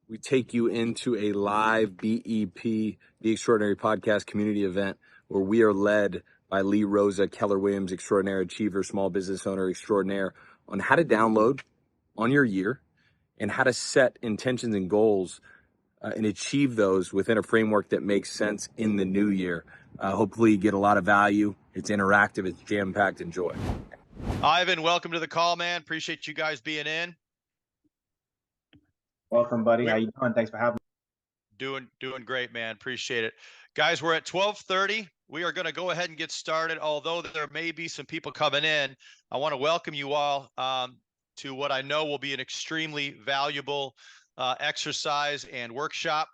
we take you into a live BEP, the Extraordinary Podcast community event, where we are led by Rosa, Keller Williams, extraordinary achiever, small business owner extraordinaire, on how to download on your year and how to set intentions and goals and achieve those within a framework that makes sense in the new year. Hopefully you get a lot of value. It's interactive, it's jam-packed. Enjoy. Ivan, welcome to the call, man. Appreciate you guys being in. Welcome, buddy. How you doing? Thanks for having me. Doing great, man. Appreciate it. Guys, we're at 12:30. We are going to go ahead and get started. Although there may be some people coming in, I want to welcome you all to what I know will be an extremely valuable exercise and workshop.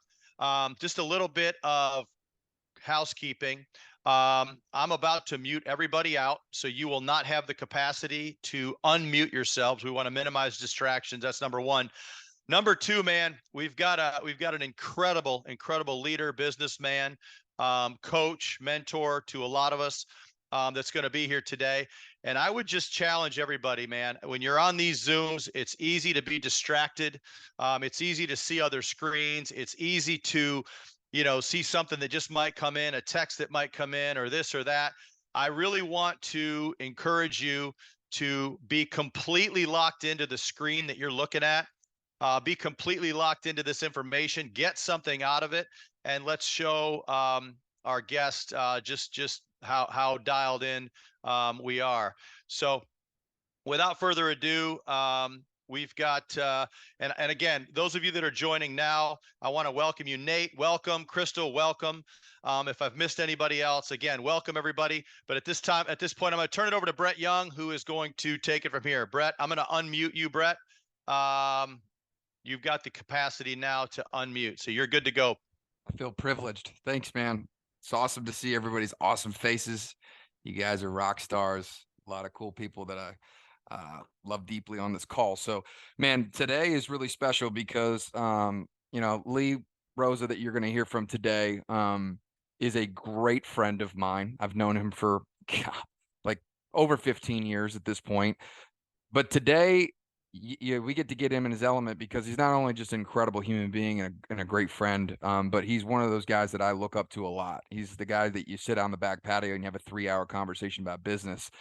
Just a little bit of housekeeping. I'm about to mute everybody out, so you will not have the capacity to unmute yourselves. We want to minimize distractions. That's number one. Number two, man, we've got an incredible leader, businessman, coach, mentor to a lot of us that's going to be here today. And I would just challenge everybody, man, when you're on these Zooms, it's easy to be distracted. It's easy to see other screens. It's easy to, see something that just might come in, a text that might come in, or this or that. I really want to encourage you to be completely locked into the screen that you're looking at. Be completely locked into this information, get something out of it, and let's show our guest just how dialed in we are. So without further ado, we've got, and again, those of you that are joining now, I want to welcome you. Nate, welcome. Crystal, welcome. If I've missed anybody else, again, welcome everybody. But at this point, I'm going to turn it over to Brett Young, who is going to take it from here. Brett, I'm going to unmute you, Brett. You've got the capacity now to unmute, so you're good to go. I feel privileged. Thanks, man. It's awesome to see everybody's awesome faces. You guys are rock stars. A lot of cool people that I love deeply on this call. So, man, today is really special because, Rosa, that you're going to hear from today, is a great friend of mine. I've known him for like over 15 years at this point. But today, we get him in his element because he's not only just an incredible human being and a great friend, but he's one of those guys that I look up to a lot. He's the guy that you sit on the back patio and you have a 3-hour conversation about business,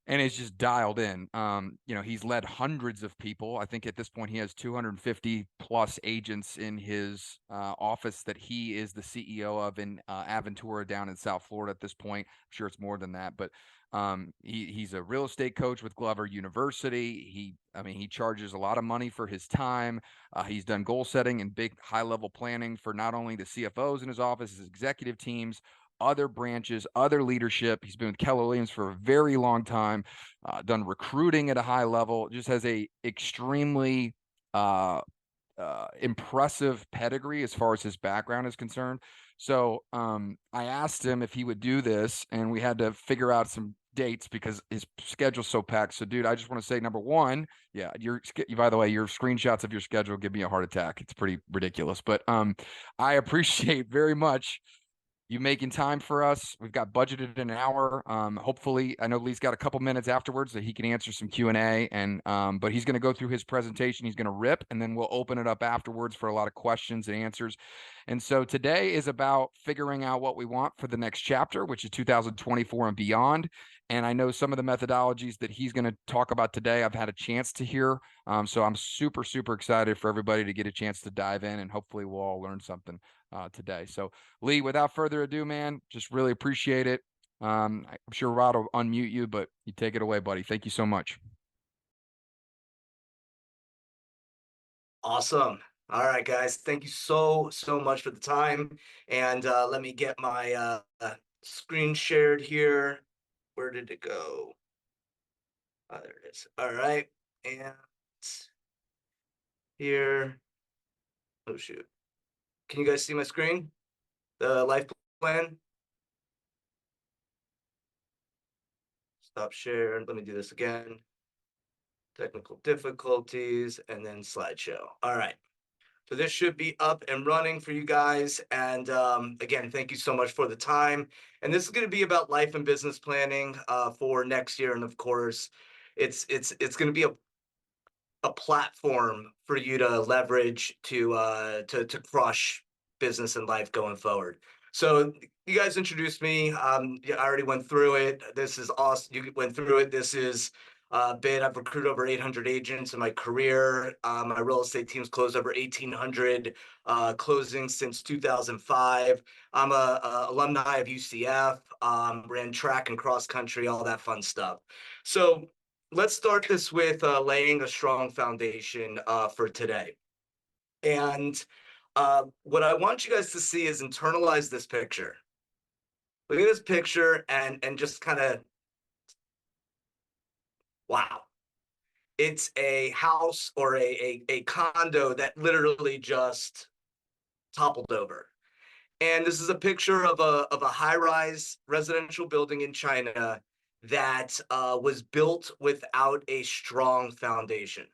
and he's just dialed in. He's led hundreds of people. I think at this point he has 250 plus agents in his office that he is the CEO of in Aventura down in South Florida at this point. I'm sure it's more than that, but he's a real estate coach with Glover University. He charges a lot of money for his time. He's done goal setting and big high level planning for not only the CFOs in his office, his executive teams, other branches, other leadership. He's been with Keller Williams for a very long time, done recruiting at a high level, just has a extremely impressive pedigree as far as his background is concerned. So I asked him if he would do this, and we had to figure out some dates because his schedule's so packed. So, dude, I just want to say, number one, yeah, by the way, your screenshots of your schedule give me a heart attack. It's pretty ridiculous, but I appreciate very much you making time for us. We've got budgeted an hour. Hopefully, I know Lee's got a couple minutes afterwards that he can answer some Q&A, but he's going to go through his presentation. He's going to rip, and then we'll open it up afterwards for a lot of questions and answers. And so today is about figuring out what we want for the next chapter, which is 2024 and beyond. And I know some of the methodologies that he's going to talk about today, I've had a chance to hear. So I'm super, super excited for everybody to get a chance to dive in, and hopefully we'll all learn something today. So Lee, without further ado, man, just really appreciate it. I'm sure Rod will unmute you, but you take it away, buddy. Thank you so much. Awesome. All right, guys. Thank you so much for the time. And let me get my screen shared here. Where did it go? Oh, there it is. All right. And here. Oh, shoot. Can you guys see my screen? The life plan? Stop share. Let me do this again. Technical difficulties, and then slideshow. All right. So this should be up and running for you guys. And again, thank you so much for the time. And this is going to be about life and business planning for next year. And of course, it's going to be a platform for you to leverage to crush business and life going forward. So you guys introduced me. Yeah, I already went through it. This is awesome. You went through it. This is bid. I've recruited over 800 agents in my career. My real estate team's closed over 1,800 closings since 2005. I'm a alumni of UCF. Ran track and cross country, all that fun stuff. So let's start this with laying a strong foundation for today. And what I want you guys to see is internalize this picture. Look at this picture and just kind of, wow. It's a house or a condo that literally just toppled over. And this is a picture of a high-rise residential building in China that was built without a strong foundation.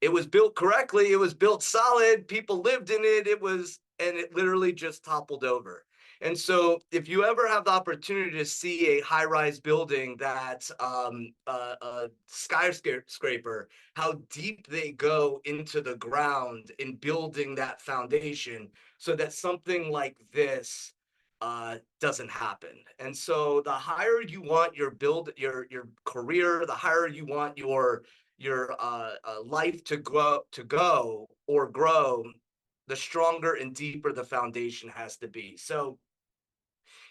It was built correctly. It was built solid. People lived in it. And it literally just toppled over. And so if you ever have the opportunity to see a high-rise building that's a skyscraper, how deep they go into the ground in building that foundation so that something like this doesn't happen. And so the higher you want your career, the higher you want your life to go or grow, the stronger and deeper the foundation has to be. So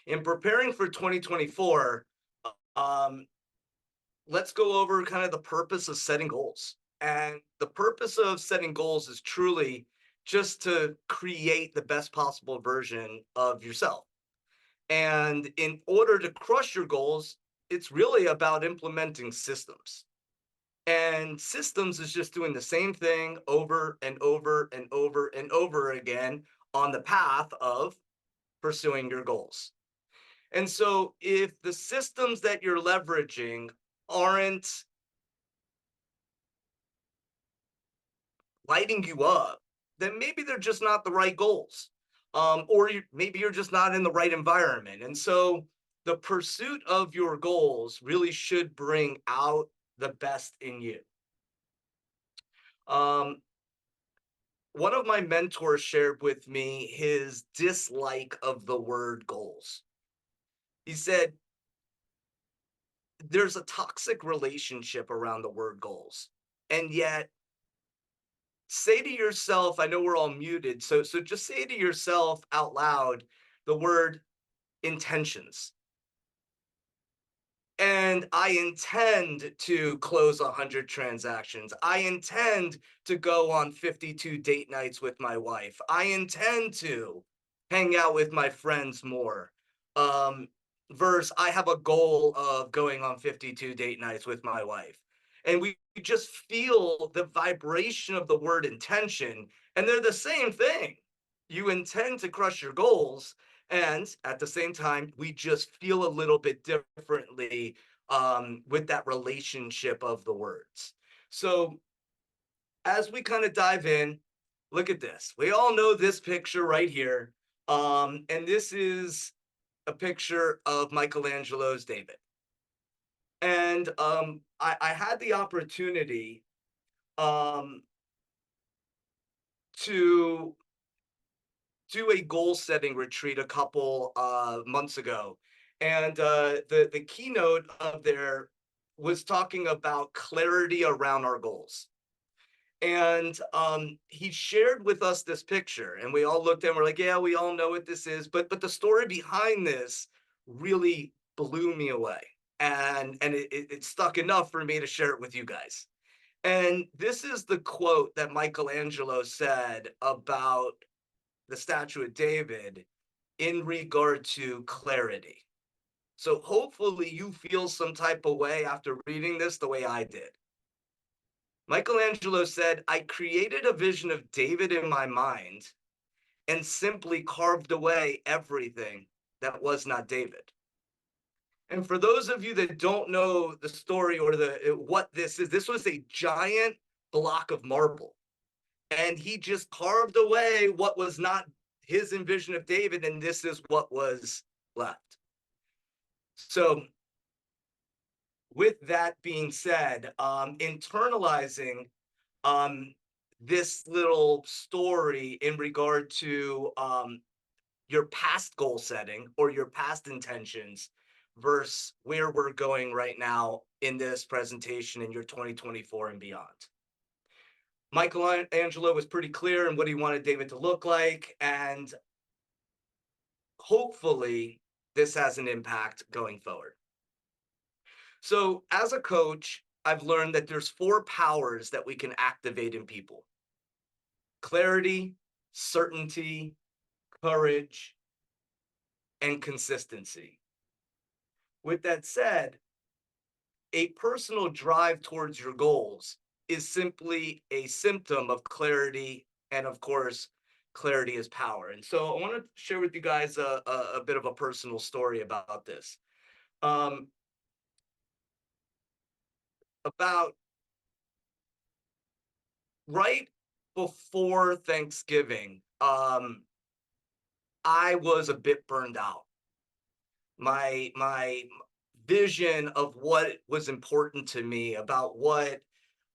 in preparing for 2024, let's go over kind of the purpose of setting goals. And the purpose of setting goals is truly just to create the best possible version of yourself. And in order to crush your goals, it's really about implementing systems. And systems is just doing the same thing over and over and over and over again on the path of pursuing your goals. And so if the systems that you're leveraging aren't lighting you up, then maybe they're just not the right goals. Or maybe you're just not in the right environment. And so the pursuit of your goals really should bring out the best in you. One of my mentors shared with me his dislike of the word goals. He said, there's a toxic relationship around the word goals. And yet, say to yourself, I know we're all muted, so just say to yourself out loud the word intentions. And I intend to close 100 transactions. I intend to go on 52 date nights with my wife. I intend to hang out with my friends more. Versus I have a goal of going on 52 date nights with my wife. And we just feel the vibration of the word intention, and they're the same thing. You intend to crush your goals, and at the same time, we just feel a little bit differently with that relationship of the words. So as we kind of dive in, look at this. We all know this picture right here. And this is a picture of Michelangelo's David. And I had the opportunity to do a goal setting retreat a couple months ago. And the keynote of there was talking about clarity around our goals. And he shared with us this picture, and we all looked at it and we're like, yeah, we all know what this is. But the story behind this really blew me away. And it stuck enough for me to share it with you guys. And this is the quote that Michelangelo said about the statue of David in regard to clarity. So hopefully you feel some type of way after reading this the way I did. Michelangelo said, I created a vision of David in my mind and simply carved away everything that was not David. And for those of you that don't know the story or what this is, this was a giant block of marble. And he just carved away what was not his vision of David, and this is what was left. So with that being said, internalizing this little story in regard to your past goal setting or your past intentions versus where we're going right now in this presentation in your 2024 and beyond. Michelangelo was pretty clear in what he wanted David to look like, and hopefully this has an impact going forward. So as a coach, I've learned that there's 4 powers that we can activate in people: clarity, certainty, courage, and consistency. With that said, a personal drive towards your goals is simply a symptom of clarity, and of course, clarity is power. And so I want to share with you guys a bit of a personal story about this. About right before Thanksgiving, I was a bit burned out. My vision of what was important to me, about what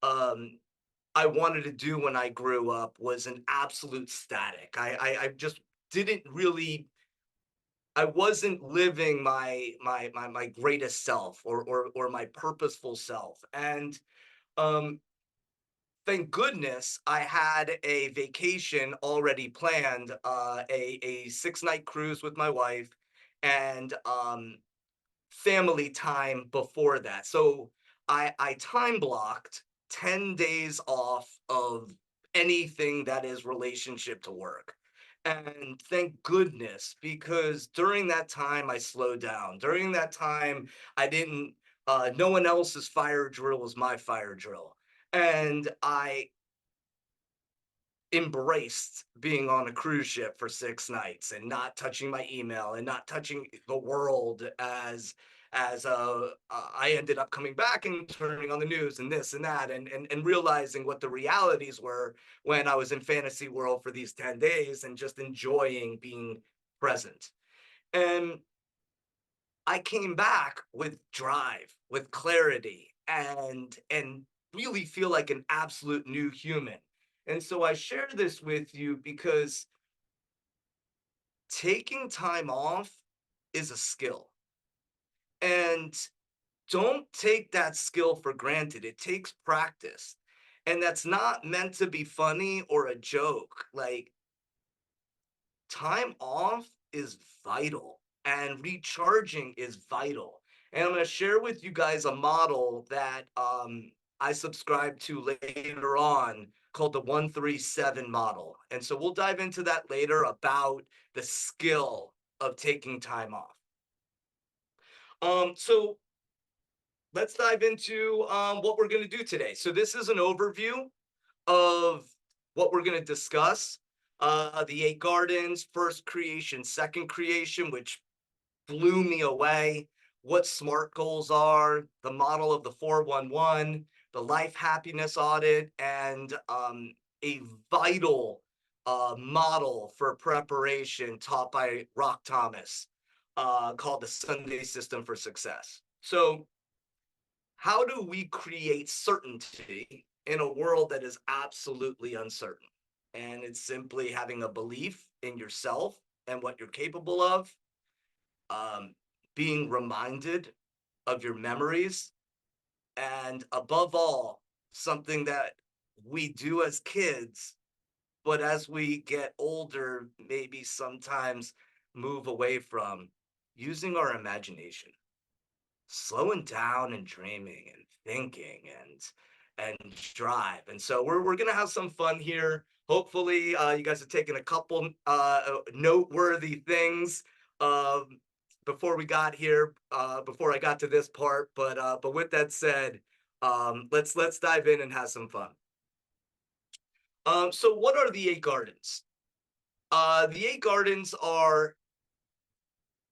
I wanted to do when I grew up, was an absolute static. I just didn't really. I wasn't living my greatest self or my purposeful self. And um, thank goodness I had a vacation already planned, a 6-night cruise with my wife, and family time before that. So I time blocked 10 days off of anything that is relationship to work. And thank goodness, because during that time I slowed down. During that time, I didn't, no one else's fire drill was my fire drill. And I embraced being on a cruise ship for 6 nights and not touching my email and not touching the world, as I ended up coming back and turning on the news and this and that, and realizing what the realities were when I was in fantasy world for these 10 days and just enjoying being present. And I came back with drive, with clarity, and really feel like an absolute new human. And so I share this with you because taking time off is a skill. And don't take that skill for granted. It takes practice. And that's not meant to be funny or a joke. Like, time off is vital, and recharging is vital. And I'm going to share with you guys a model that I subscribe to later on, called the 137 model. And so we'll dive into that later, about the skill of taking time off. So let's dive into what we're going to do today. So this is an overview of what we're going to discuss. The 8 gardens: first creation, second creation, which blew me away, what SMART goals are, the model of the 411, the life happiness audit, and a vital model for preparation taught by Rock Thomas, called the Sunday System for Success. So how do we create certainty in a world that is absolutely uncertain? And it's simply having a belief in yourself and what you're capable of, being reminded of your memories, and above all, something that we do as kids, but as we get older, maybe sometimes move away from: using our imagination, slowing down and dreaming and thinking and drive. And so we're gonna have some fun here. Hopefully, you guys have taken a couple noteworthy things before we got here, before I got to this part. But with that said, let's dive in and have some fun. So what are the 8 gardens? The 8 gardens are,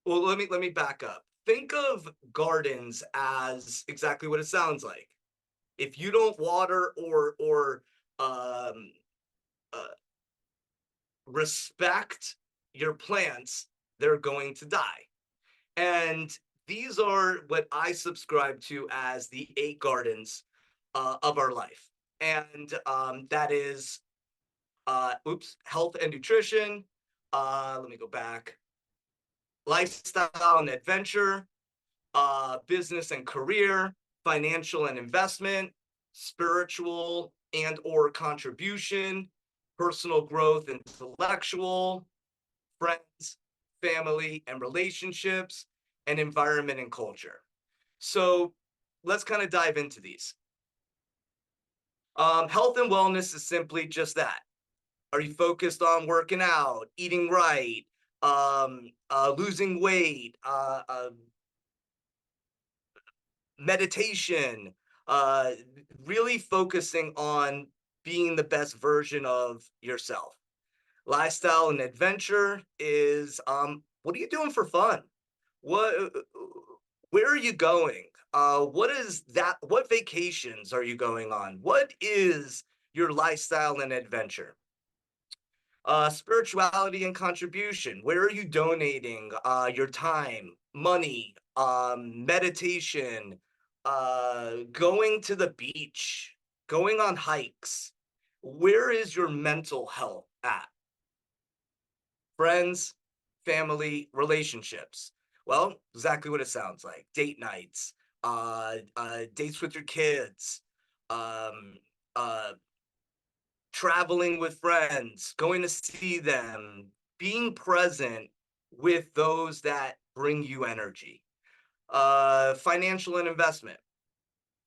well, let me back up. Think of gardens as exactly what it sounds like. If you don't water or um, respect your plants, they're going to die. And these are what I subscribe to as the 8 gardens of our life. and that is health and nutrition. Let me go back. Lifestyle and adventure, business and career, financial and investment, spiritual and or contribution, personal growth, intellectual, friends, family and relationships, and environment and culture. So let's kind of dive into these. Health and wellness is simply just that. Are you focused on working out, eating right, losing weight, meditation, really focusing on being the best version of yourself? Lifestyle and adventure is what are you doing for fun? Where are you going? What is that? What vacations are you going on? What is your lifestyle and adventure? Spirituality and contribution. Where are you donating your time, money, meditation, going to the beach, going on hikes? Where is your mental health at? Friends, family, relationships. Well, exactly what it sounds like. Date nights, dates with your kids, um, traveling with friends, going to see them, being present with those that bring you energy. Financial and investment.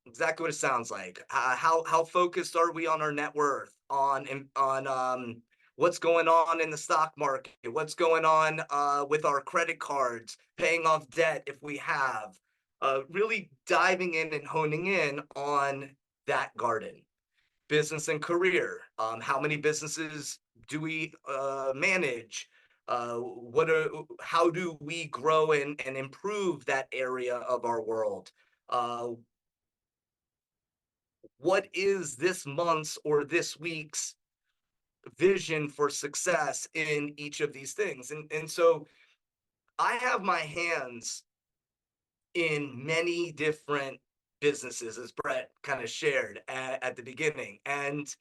Exactly what it sounds like. How focused are we on our net worth, on what's going on in the stock market, what's going on with our credit cards, paying off debt if we have, really diving in and honing in on that garden. Business and career. How many businesses do we manage? How do we grow and improve that area of our world? What is this month's or this week's vision for success in each of these things? And so I have my hands in many different businesses, as Brett kind of shared at the beginning. And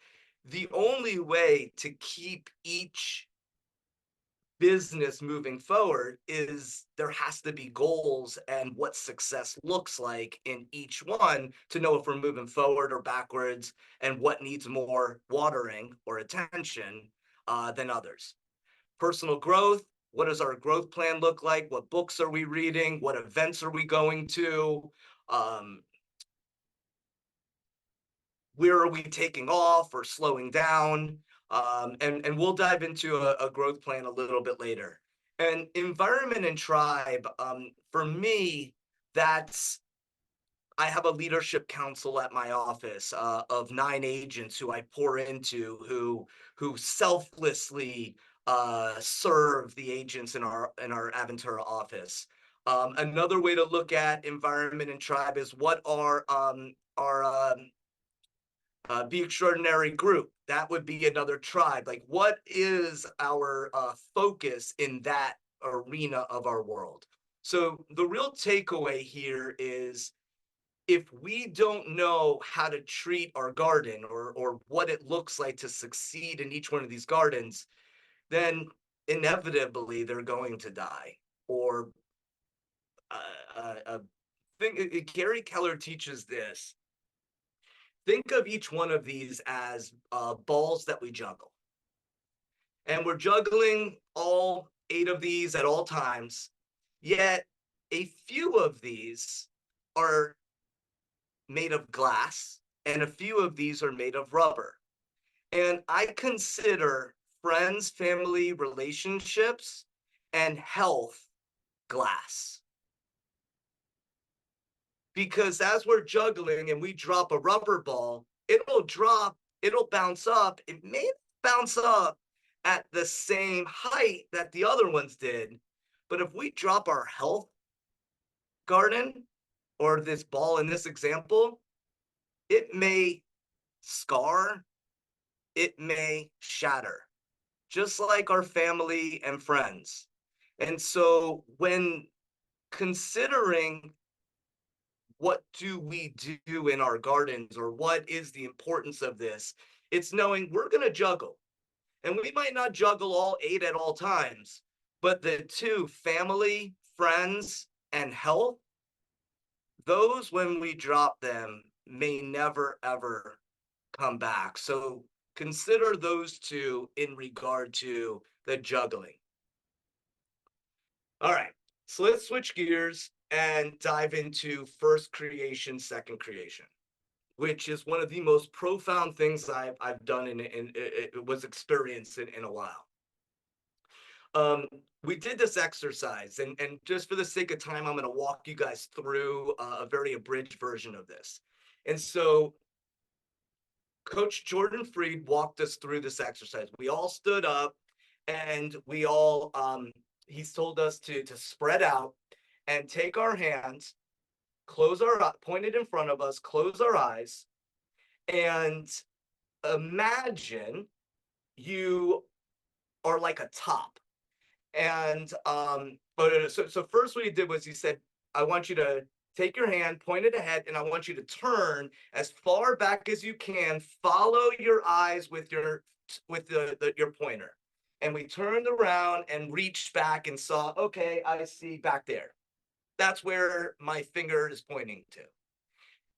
the only way to keep each business moving forward is there has to be goals and what success looks like in each one to know if we're moving forward or backwards and what needs more watering or attention than others. Personal growth. What does our growth plan look like? What books are we reading? What events are we going to? Where are we taking off or slowing down? And we'll dive into a growth plan a little bit later. And environment and tribe, for me, I have a leadership council at my office of 9 agents who I pour into, who selflessly serve the agents in our Aventura office. Another way to look at environment and tribe is what are our Be Extraordinary group. That would be another tribe. Like, what is our focus in that arena of our world? So the real takeaway here is, if we don't know how to treat our garden or what it looks like to succeed in each one of these gardens, then inevitably they're going to die. Or Gary Keller teaches this. Think of each one of these as balls that we juggle. And we're juggling all 8 of these at all times, yet a few of these are made of glass and a few of these are made of rubber. And I consider friends, family, relationships, and health glass. Because as we're juggling and we drop a rubber ball, it'll bounce up. It may bounce up at the same height that the other ones did. But if we drop our health garden, or this ball in this example, it may scar, it may shatter, just like our family and friends. And so when considering what do we do in our gardens, or what is the importance of this? It's knowing we're going to juggle, and we might not juggle all 8 at all times, but the 2, family, friends, and health, those, when we drop them, may never ever come back. So consider those 2 in regard to the juggling. All right, so let's switch gears and dive into first creation, second creation, which is one of the most profound things I've done in it was experienced in a while. We did this exercise, and just for the sake of time, I'm going to walk you guys through a very abridged version of this. And so Coach Jordan Freed walked us through this exercise. We all stood up, and we all, he's told us to spread out and take our hands, close our, pointed in front of us, close our eyes, and imagine you are like a top. And so first what he did was he said, I want you to take your hand, point it ahead, and I want you to turn as far back as you can. Follow your eyes with your your pointer. And we turned around and reached back and saw, okay, I see back there. That's where my finger is pointing to.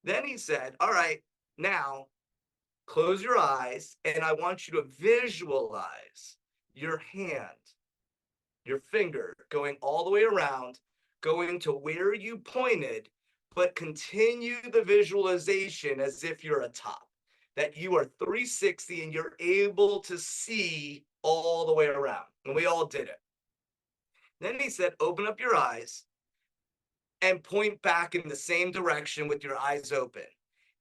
Then he said, all right, now close your eyes, and I want you to visualize your hand, your finger going all the way around, going to where you pointed, but continue the visualization as if you're a top, that you are 360 and you're able to see all the way around. And we all did it. Then he said, open up your eyes and point back in the same direction with your eyes open.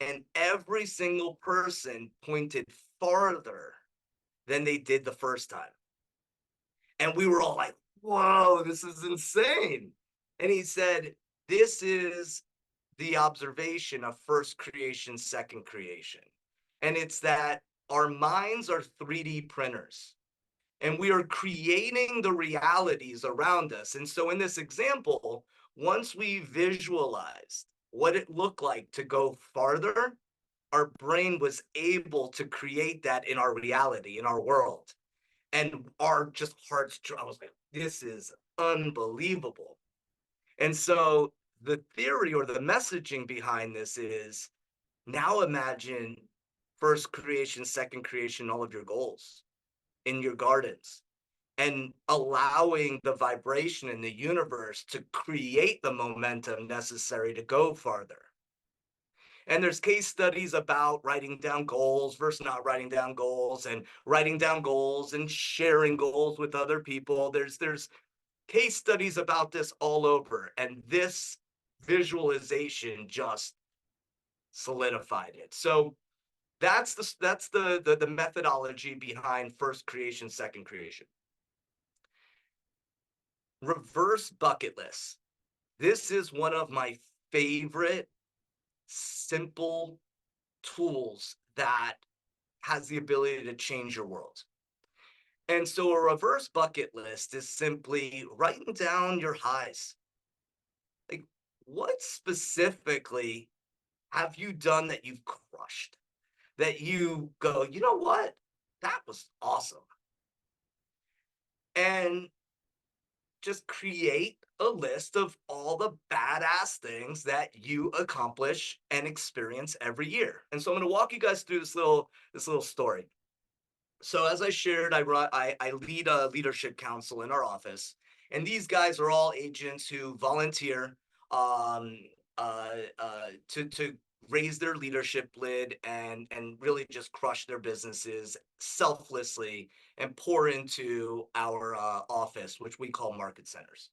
And every single person pointed farther than they did the first time. And we were all like, whoa, this is insane. And he said, this is the observation of first creation, second creation. And it's that our minds are 3D printers, and we are creating the realities around us. And so in this example, once we visualized what it looked like to go farther, our brain was able to create that in our reality, in our world. And our just hearts, I was like, this is unbelievable. And so the theory or the messaging behind this is, now imagine first creation, second creation, all of your goals in your gardens, and allowing the vibration in the universe to create the momentum necessary to go farther. And there's case studies about writing down goals versus not writing down goals, and writing down goals and sharing goals with other people. There's case studies about this all over, and this visualization just solidified it. So that's the methodology behind first creation, second creation. Reverse bucket list. This is one of my favorite simple tools that has the ability to change your world. And so a reverse bucket list is simply writing down your highs. Like, what specifically have you done that you've crushed? That you go, you know what? That was awesome. And just create a list of all the badass things that you accomplish and experience every year. And so I'm going to walk you guys through this little story. So as I shared, I lead a leadership council in our office, and these guys are all agents who volunteer to raise their leadership lid and really just crush their businesses selflessly and pour into our office, which we call market centers.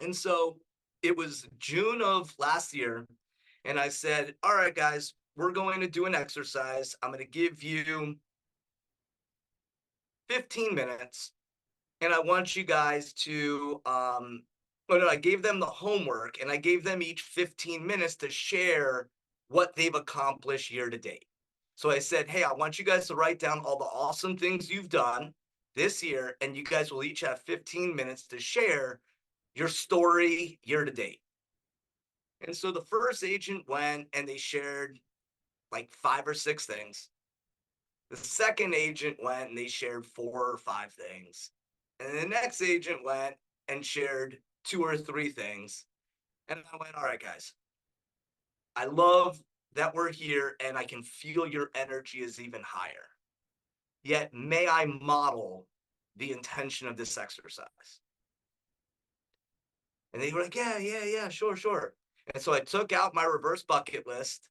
And so it was June of last year, and I said, all right, guys, we're going to do an exercise. I'm going to give you 15 minutes, and I want you guys to, I gave them the homework, and I gave them each 15 minutes to share what they've accomplished year to date. So I said, hey, I want you guys to write down all the awesome things you've done this year, and you guys will each have 15 minutes to share your story year to date. And so the first agent went and they shared like 5 or 6 things. The second agent went and they shared 4 or 5 things. And the next agent went and shared 2 or 3 things. And I went, all right, guys, I love that we're here and I can feel your energy is even higher. Yet, may I model the intention of this exercise? And they were like, yeah, sure. And so I took out my reverse bucket list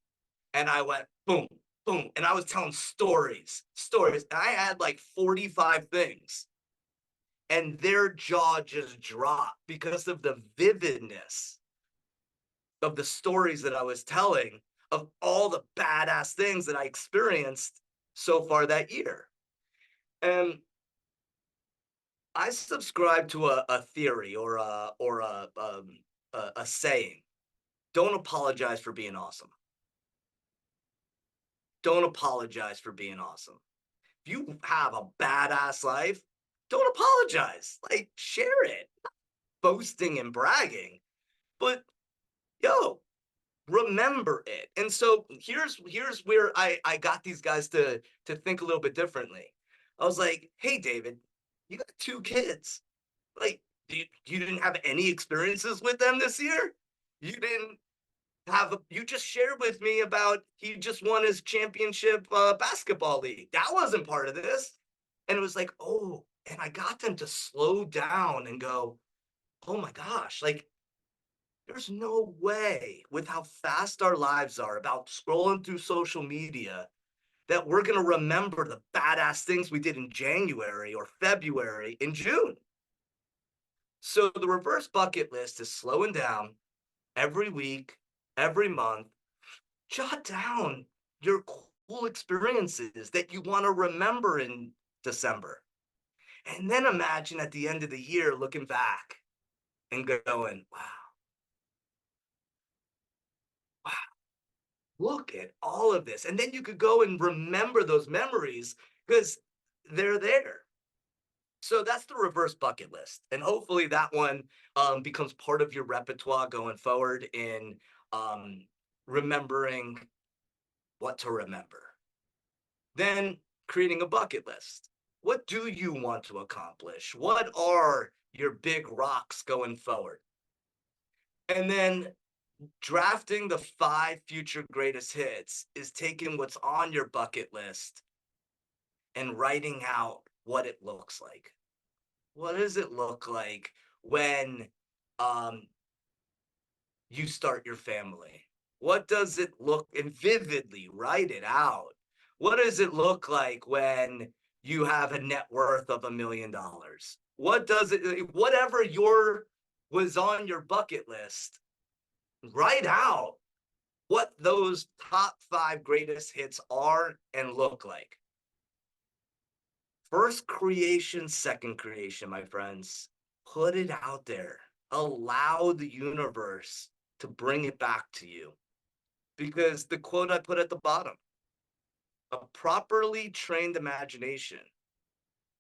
and I went boom, boom. And I was telling stories. And I had like 45 things. And their jaw just dropped because of the vividness of the stories that I was telling, of all the badass things that I experienced so far that year. And I subscribe to a theory or a saying. Don't apologize for being awesome. Don't apologize for being awesome. If you have a badass life, don't apologize. Like, share it. Not boasting and bragging, but yo, remember it. And so here's where I got these guys to think a little bit differently. I was like, hey, David, you got 2 kids. Like, you didn't have any experiences with them this year? You didn't you just shared with me about he just won his championship basketball league. That wasn't part of this. And it was like, oh, and I got them to slow down and go, oh my gosh, like there's no way with how fast our lives are about scrolling through social media that we're going to remember the badass things we did in January or February in June. So the reverse bucket list is slowing down every week, every month. Jot down your cool experiences that you want to remember in December. And then imagine at the end of the year looking back and going, wow, look at all of this. And then you could go and remember those memories because they're there. So that's the reverse bucket list. And hopefully that one becomes part of your repertoire going forward in remembering what to remember. Then creating a bucket list. What do you want to accomplish? What are your big rocks going forward? And then drafting the 5 future greatest hits is taking what's on your bucket list and writing out what it looks like. What does it look like when you start your family? What does it look, and vividly write it out. What does it look like when you have a net worth of $1 million? What does it, whatever was on your bucket list, write out what those top 5 greatest hits are and look like. First creation, second creation, my friends. Put it out there. Allow the universe to bring it back to you. Because the quote I put at the bottom, a properly trained imagination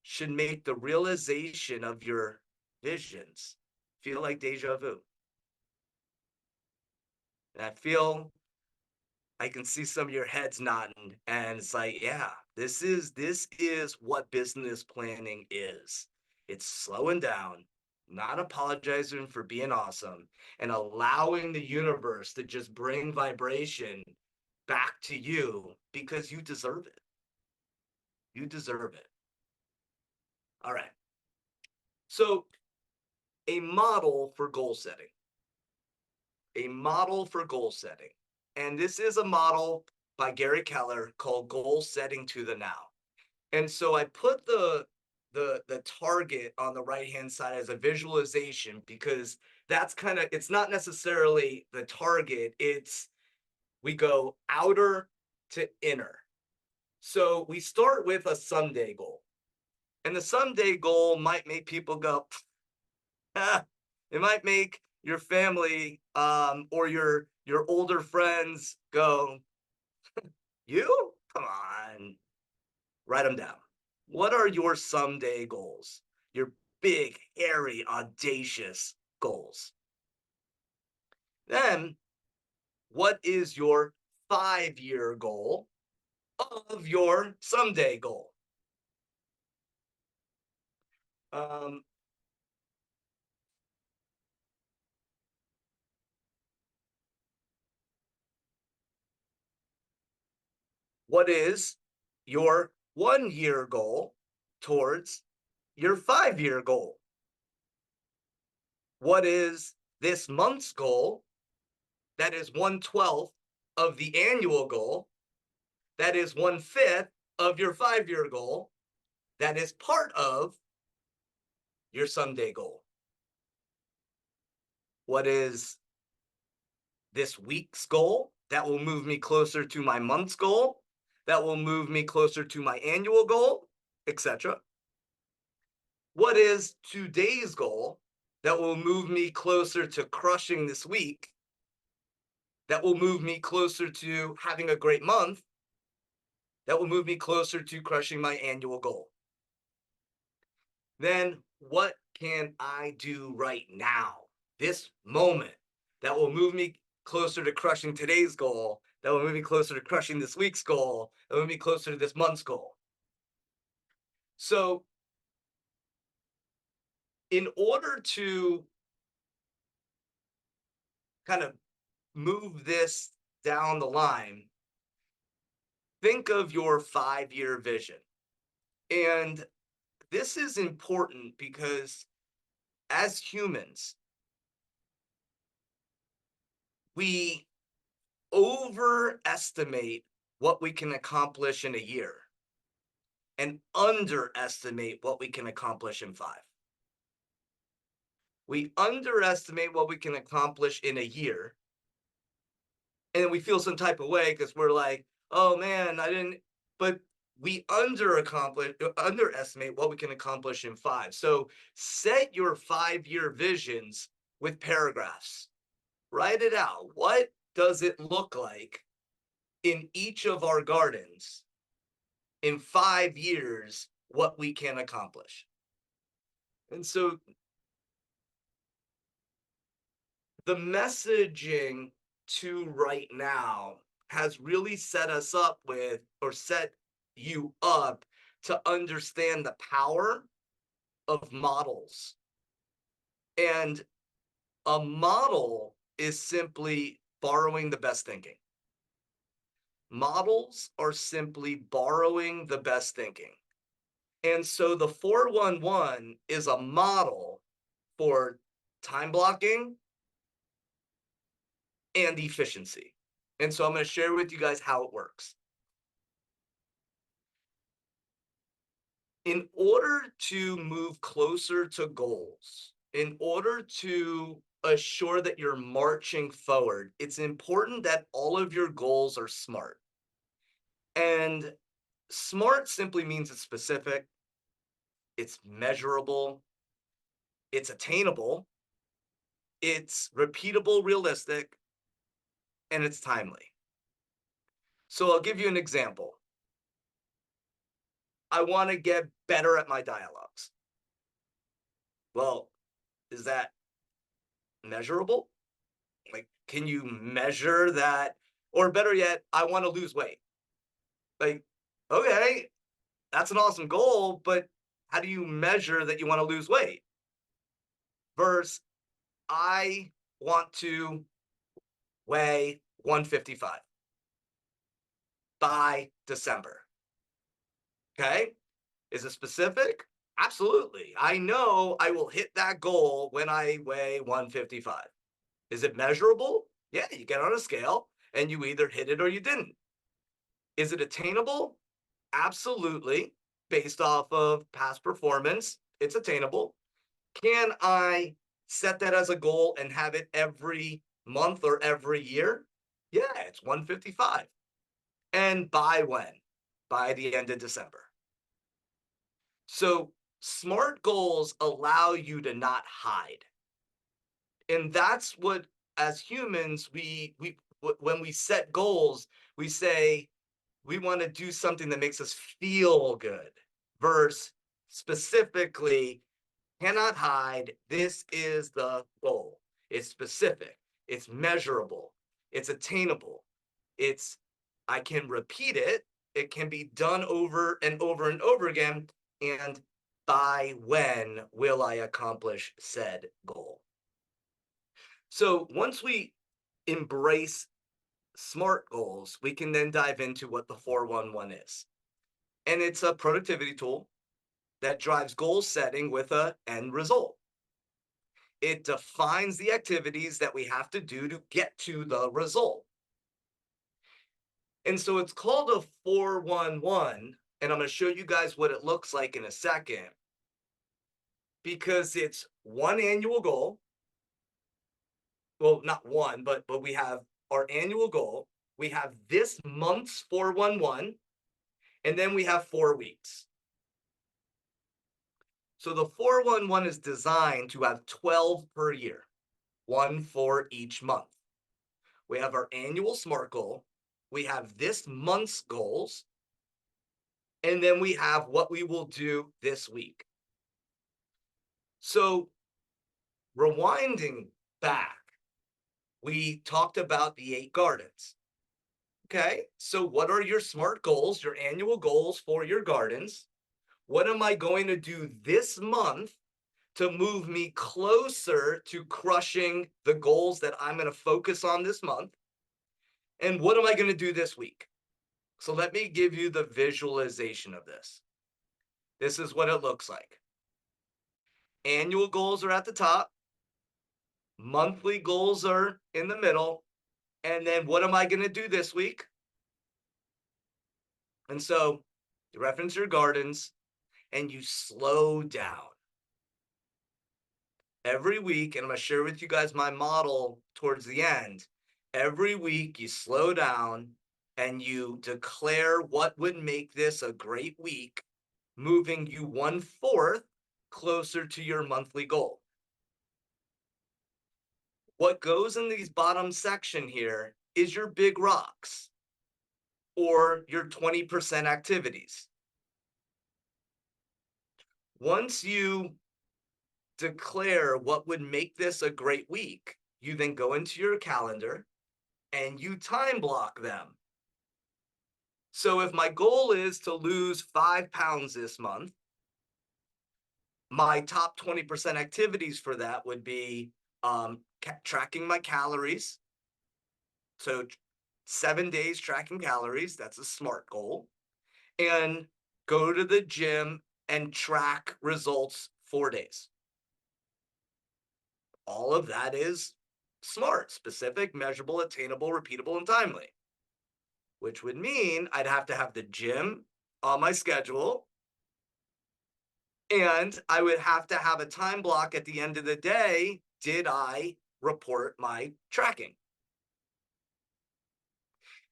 should make the realization of your visions feel like deja vu. And I can see some of your heads nodding, and it's like, yeah, this is what business planning is. It's slowing down, not apologizing for being awesome, and allowing the universe to just bring vibration back to you because you deserve it. You deserve it. All right. So, a model for goal setting. A model for goal setting. And this is a model by Gary Keller called Goal Setting to the Now. And so I put the target on the right-hand side as a visualization because that's kind of, it's not necessarily the target. We go outer to inner. So we start with a someday goal. And the someday goal might make people go, it might make your family or your older friends go, you? Come on. Write them down. What are your someday goals? Your big, hairy, audacious goals. Then what is your 5-year goal of your someday goal? What is your 1-year goal towards your 5-year goal? What is this month's goal that is 1/12 of the annual goal, that is 1/5 of your 5-year goal, that is part of your someday goal? What is this week's goal that will move me closer to my month's goal, that will move me closer to my annual goal, etc.? What is today's goal that will move me closer to crushing this week, that will move me closer to having a great month, that will move me closer to crushing my annual goal? Then what can I do right now, this moment, that will move me closer to crushing today's goal, that will move me closer to crushing this week's goal, that will move me closer to this month's goal? So in order to kind of move this down the line, think of your 5-year vision. And this is important because as humans, we overestimate what we can accomplish in a year and underestimate what we can accomplish in 5. We underestimate what we can accomplish in a year, and then we feel some type of way because we're like, oh man, I didn't, but we underestimate what we can accomplish in 5. So set your 5-year visions with paragraphs. Write it out. What does it look like in each of our gardens in 5 years, what we can accomplish? And so the messaging to right now has really set us up with, or set you up to understand the power of models. And a model is simply borrowing the best thinking. Models are simply borrowing the best thinking. And so the 411 is a model for time blocking and efficiency. And so I'm going to share with you guys how it works. In order to move closer to goals, in order to assure that you're marching forward, it's important that all of your goals are SMART. And SMART simply means it's specific, it's measurable, it's attainable, it's repeatable, realistic, and it's timely. So I'll give you an example. I want to get better at my dialogues. Well, is that measurable? Like, can you measure that? Or better yet, I want to lose weight. Like, okay, that's an awesome goal, but how do you measure that you want to lose weight? Versus, I want to weigh 155 by December. Okay, is it specific? Absolutely. I know I will hit that goal when I weigh 155. Is it measurable? Yeah, you get on a scale and you either hit it or you didn't. Is it attainable? Absolutely. Based off of past performance, it's attainable. Can I set that as a goal and have it every month or every year? Yeah, it's 155. And by when? By the end of December. So SMART goals allow you to not hide. And that's what, as humans, when we set goals, we say we want to do something that makes us feel good, versus specifically cannot hide. This is the goal. It's specific. It's measurable. It's attainable. I can repeat it. It can be done over and over and over again. And by when will I accomplish said goal? So once we embrace SMART goals, we can then dive into what the 411 is. And it's a productivity tool that drives goal setting with an end result. It defines the activities that we have to do to get to the result. And so it's called a 411, and I'm going to show you guys what it looks like in a second, because it's one annual goal. Well, not one, but we have our annual goal. We have this month's 411, and then we have 4 weeks. So the 411 is designed to have 12 per year, one for each month. We have our annual SMART goal. We have this month's goals. And then we have what we will do this week. So rewinding back, we talked about the 8 gardens. Okay, so what are your SMART goals, your annual goals for your gardens? What am I going to do this month to move me closer to crushing the goals that I'm going to focus on this month? And what am I going to do this week? So let me give you the visualization of this. This is what it looks like. Annual goals are at the top. Monthly goals are in the middle. And then what am I going to do this week? And so you reference your gardens and you slow down. Every week, and I'm going to share with you guys my model towards the end. Every week you slow down and you declare what would make this a great week, moving you 1/4 closer to your monthly goal. What goes in these bottom section here is your big rocks or your 20% activities. Once you declare what would make this a great week, you then go into your calendar and you time block them. So if my goal is to lose 5 pounds this month, my top 20% activities for that would be tracking my calories. So 7 days tracking calories, that's a SMART goal. And go to the gym and track results 4 days. All of that is SMART, specific, measurable, attainable, repeatable, and timely. Which would mean I'd have to have the gym on my schedule. And I would have to have a time block at the end of the day. Did I report my tracking?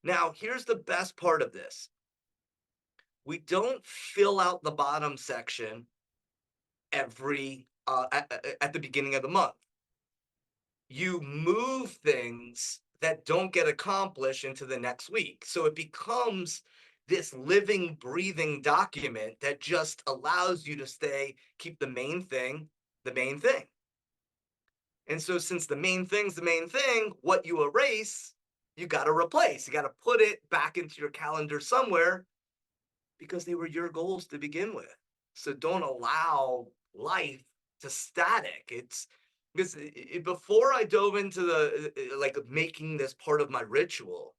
Now, here's the best part of this. We don't fill out the bottom section every at the beginning of the month. You move things that don't get accomplished into the next week. So it becomes this living, breathing document that just allows you to keep the main thing, the main thing. And so since the main thing's the main thing, what you erase, you got to replace. You got to put it back into your calendar somewhere because they were your goals to begin with. So don't allow life to static. It's because before I dove into the like making this part of my ritual,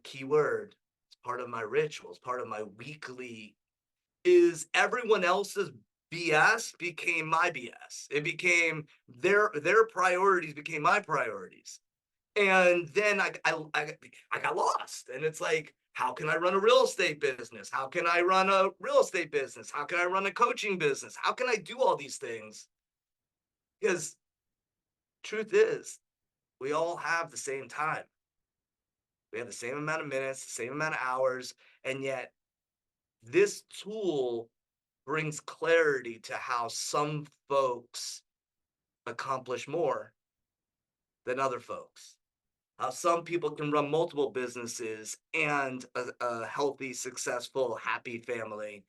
keyword, it's part of my rituals, part of my weekly, is everyone else's BS became my BS. It became their priorities became my priorities. And then I got lost. And it's like, how can I run a real estate business? How can I run a real estate business? How can I run a coaching business? How can I do all these things? Because truth is, we all have the same time. We have the same amount of minutes, the same amount of hours, and yet this tool brings clarity to how some folks accomplish more than other folks. How some people can run multiple businesses and a healthy, successful, happy family,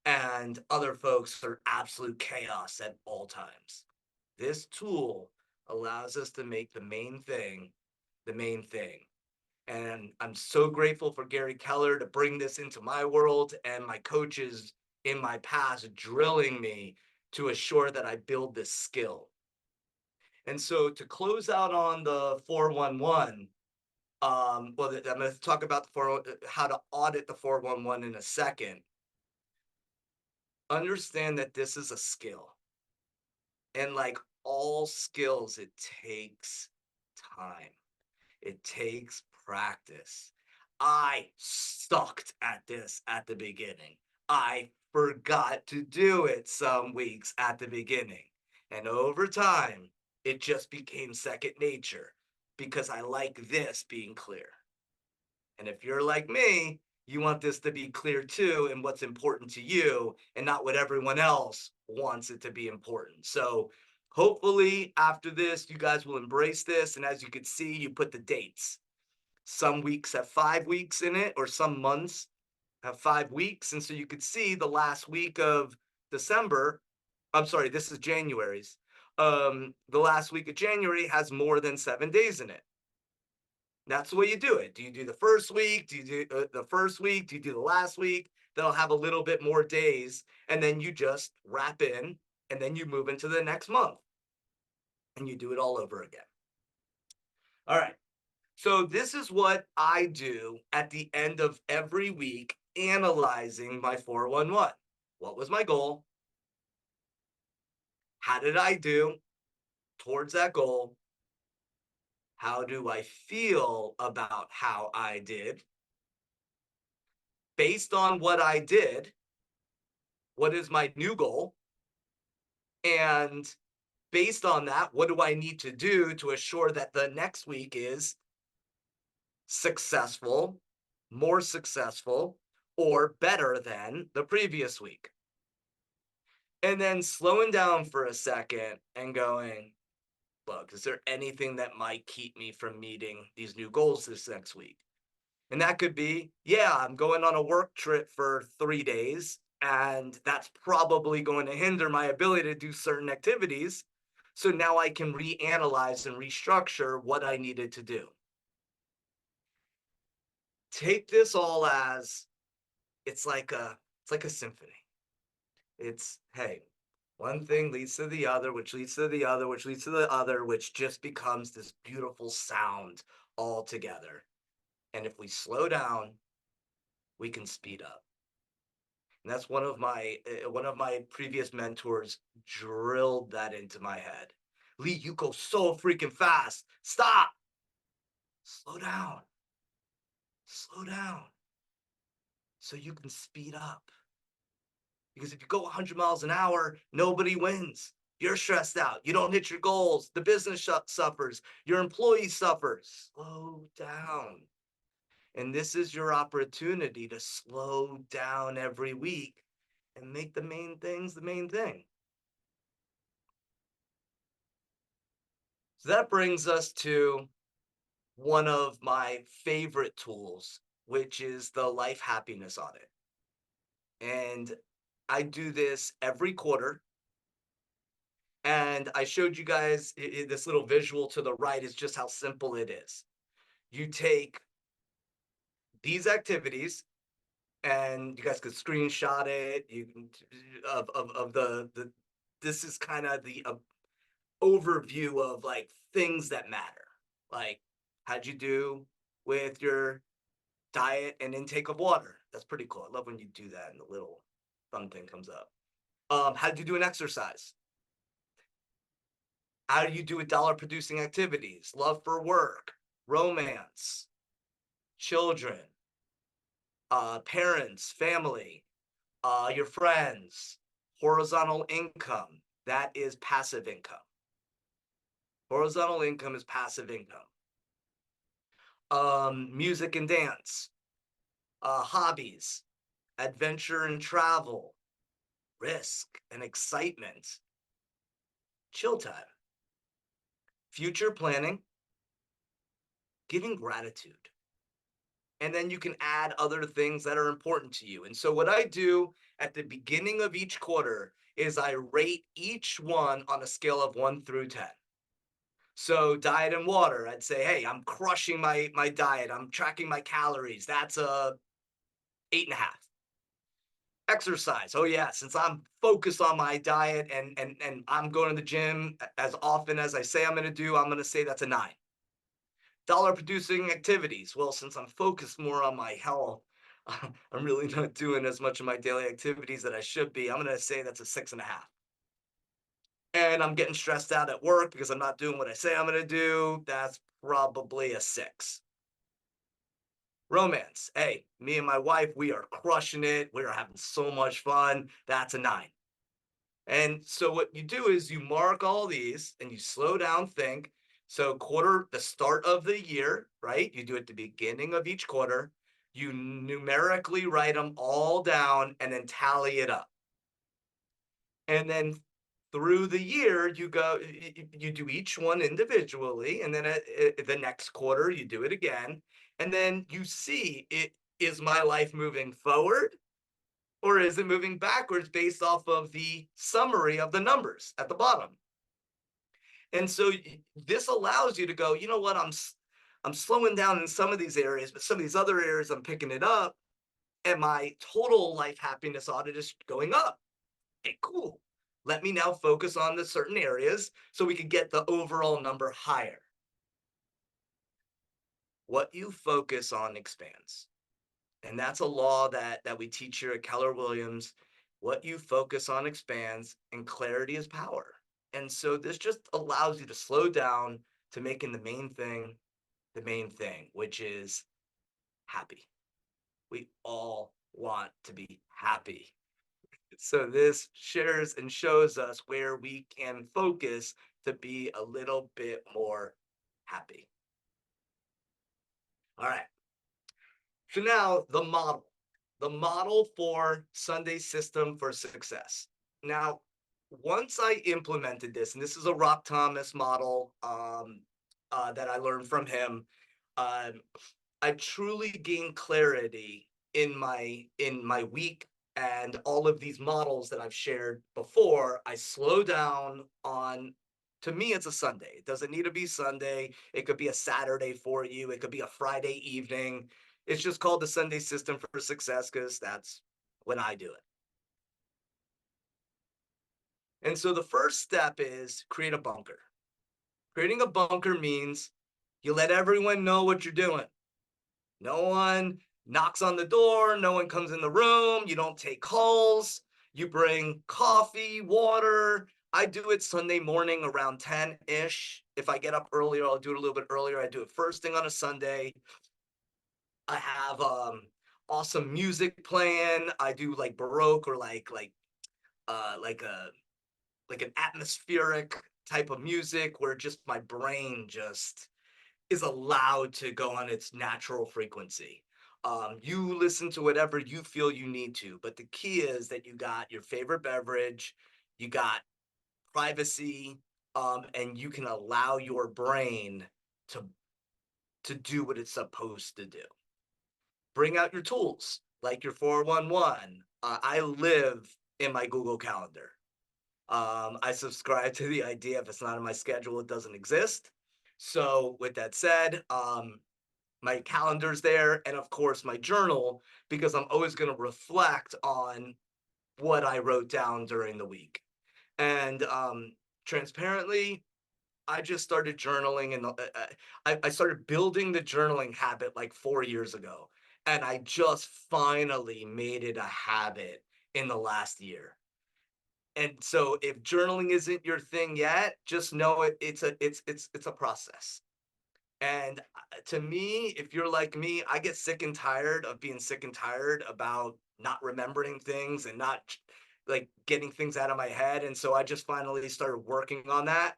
and other folks are absolute chaos at all times. This tool allows us to make the main thing the main thing. And I'm so grateful for Gary Keller to bring this into my world and my coaches in my past drilling me to assure that I build this skill. And so to close out on the 411, I'm going to talk about how to audit the 411 in a second. Understand that this is a skill. And like all skills, it takes time. It takes practice. I sucked at this at the beginning. I forgot to do it some weeks at the beginning. And over time, it just became second nature because I like this being clear. And if you're like me, you want this to be clear too and what's important to you and not what everyone else wants it to be important. So hopefully after this, you guys will embrace this. And as you can see, you put the dates. Some weeks have 5 weeks in it, or some months have 5 weeks. And so you could see the last week of December. I'm sorry, this is January's. The last week of January has more than 7 days in it. That's the way you do it. Do you do the first week? Do you do the first week? Do you do the last week? That'll have a little bit more days. And then you just wrap in and then you move into the next month. And you do it all over again. All right. So this is what I do at the end of every week, analyzing my 411. What was my goal? How did I do towards that goal? How do I feel about how I did? Based on what I did, what is my new goal? And based on that, what do I need to do to assure that the next week is successful, more successful, or better than the previous week? And then slowing down for a second and going, look, is there anything that might keep me from meeting these new goals this next week? And that could be, yeah, I'm going on a work trip for 3 days, and that's probably going to hinder my ability to do certain activities. So now I can reanalyze and restructure what I needed to do. Take this all as it's like a symphony. It's, hey, one thing leads to the other, which leads to the other, which leads to the other, which just becomes this beautiful sound all together. And if we slow down, we can speed up. And that's one of my previous mentors drilled that into my head. Lee, you go so freaking fast. Stop. Slow down. Slow down. So you can speed up. Because if you go 100 miles an hour, nobody wins. You're stressed out. You don't hit your goals. The business suffers. Your employee suffers. Slow down. And this is your opportunity to slow down every week and make the main things the main thing. So that brings us to one of my favorite tools, which is the life happiness audit. And I do this every quarter. And I showed you guys this little visual to the right is just how simple it is. You take these activities, and you guys could screenshot it. You can of the this is kind of the overview of like things that matter. Like, how'd you do with your diet and intake of water? That's pretty cool. I love when you do that and the little fun thing comes up. How'd you do in exercise? How do you do with dollar producing activities? Love for work, romance, children, parents, family, your friends, horizontal income. That is passive income. Horizontal income is passive income. Music and dance, hobbies, adventure and travel, risk and excitement, chill time, future planning, giving gratitude. And then you can add other things that are important to you. And so what I do at the beginning of each quarter is I rate each one on a scale of 1 through 10. So diet and water, I'd say, hey, I'm crushing my diet. I'm tracking my calories. That's a 8.5. Exercise. Oh yeah, since I'm focused on my diet and I'm going to the gym as often as I say I'm going to do, I'm going to say that's a 9. Dollar producing activities. Well, since I'm focused more on my health, I'm really not doing as much of my daily activities that I should be. I'm going to say that's a 6.5. And I'm getting stressed out at work because I'm not doing what I say I'm going to do. That's probably a 6. Romance. Hey, me and my wife, we are crushing it. We are having so much fun. That's a 9. And so what you do is you mark all these and you slow down, think. So the start of the year, right? You do it at the beginning of each quarter. You numerically write them all down and then tally it up. And then through the year, you do each one individually. And then at the next quarter, you do it again. And then you see, is my life moving forward? Or is it moving backwards based off of the summary of the numbers at the bottom? And so this allows you to go, you know what, I'm slowing down in some of these areas, but some of these other areas I'm picking it up, and my total life happiness audit is going up. Hey, cool. Let me now focus on the certain areas so we can get the overall number higher. What you focus on expands. And that's a law that we teach here at Keller Williams. What you focus on expands, and clarity is power. And so this just allows you to slow down to making the main thing, which is happy. We all want to be happy. So this shares and shows us where we can focus to be a little bit more happy. All right. So now the model for Sunday System for Success. Now, once I implemented this, and this is a Rob Thomas model that I learned from him, I truly gained clarity in my week, and all of these models that I've shared before. I slow down on. To me, it's a Sunday. It doesn't need to be Sunday. It could be a Saturday for you. It could be a Friday evening. It's just called the Sunday System for Success because that's when I do it. And so the first step is create a bunker. Creating a bunker means you let everyone know what you're doing. No one knocks on the door. No one comes in the room. You don't take calls. You bring coffee, water. I do it Sunday morning around 10-ish. If I get up earlier, I'll do it a little bit earlier. I do it first thing on a Sunday. I have awesome music playing. I do like Baroque or like an atmospheric type of music where just my brain just is allowed to go on its natural frequency. You listen to whatever you feel you need to, but the key is that you got your favorite beverage, you got privacy, and you can allow your brain to do what it's supposed to do. Bring out your tools like your 411. I live in my Google Calendar. I subscribe to the idea if it's not in my schedule, it doesn't exist. So with that said, my calendar's there, and of course my journal, because I'm always going to reflect on what I wrote down during the week. And transparently, I just started journaling, and I started building the journaling habit like 4 years ago. And I just finally made it a habit in the last year. And so if journaling isn't your thing yet, just know it's a process. And to me, if you're like me, I get sick and tired of being sick and tired about not remembering things and not like getting things out of my head. And so I just finally started working on that,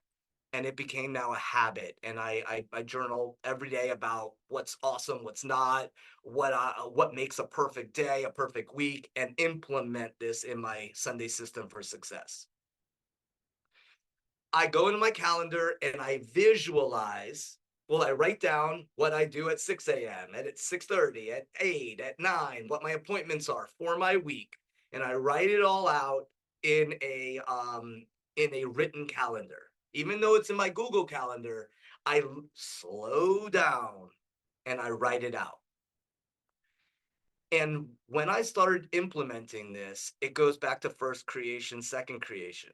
and it became now a habit. And I journal every day about what's awesome, what's not, what makes a perfect day, a perfect week, and implement this in my Sunday System for Success. I go into my calendar and I visualize. Well, I write down what I do at 6 a.m., and at 6:30, at 8, at 9, what my appointments are for my week. And I write it all out in a written calendar. Even though it's in my Google Calendar, I slow down and I write it out. And when I started implementing this, it goes back to first creation, second creation.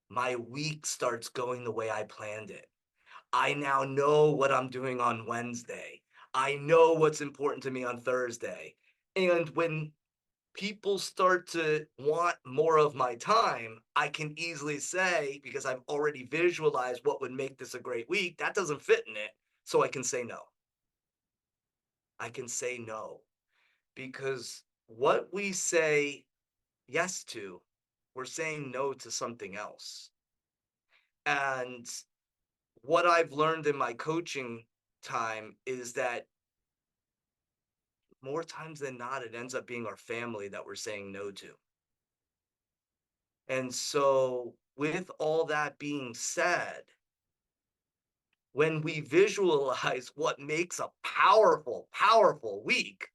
My week starts going the way I planned it. I now know what I'm doing on Wednesday. I know what's important to me on Thursday. And when people start to want more of my time, I can easily say, because I've already visualized what would make this a great week, that doesn't fit in it. So I can say no. I can say no. Because what we say yes to, we're saying no to something else. And what I've learned in my coaching time is that more times than not, it ends up being our family that we're saying no to. And so, with all that being said, when we visualize what makes a powerful, powerful week,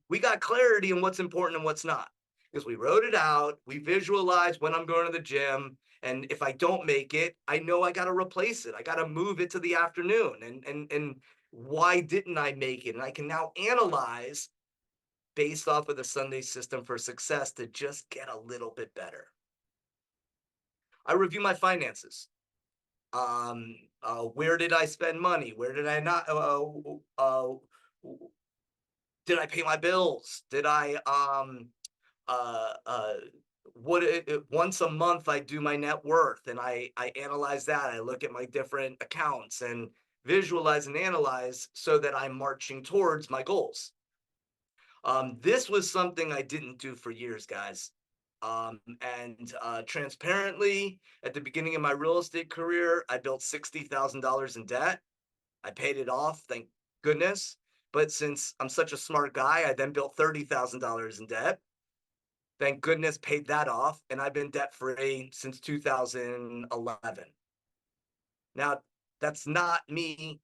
we got clarity in what's important and what's not. Because we wrote it out, we visualize when I'm going to the gym, and if I don't make it, I know I got to replace it. I got to move it to the afternoon. And why didn't I make it? And I can now analyze based off of the Sunday system for success to just get a little bit better. I review my finances. Where did I spend money? Where did I not? Did I pay my bills? Did I once a month I do my net worth and I analyze that. I look at my different accounts and visualize and analyze so that I'm marching towards my goals. This was something I didn't do for years, guys. And transparently, at the beginning of my real estate career, I built $60,000 in debt. I paid it off, thank goodness. But since I'm such a smart guy, I then built $30,000 in debt. Thank goodness, paid that off. And I've been debt free since 2011. Now, that's not me.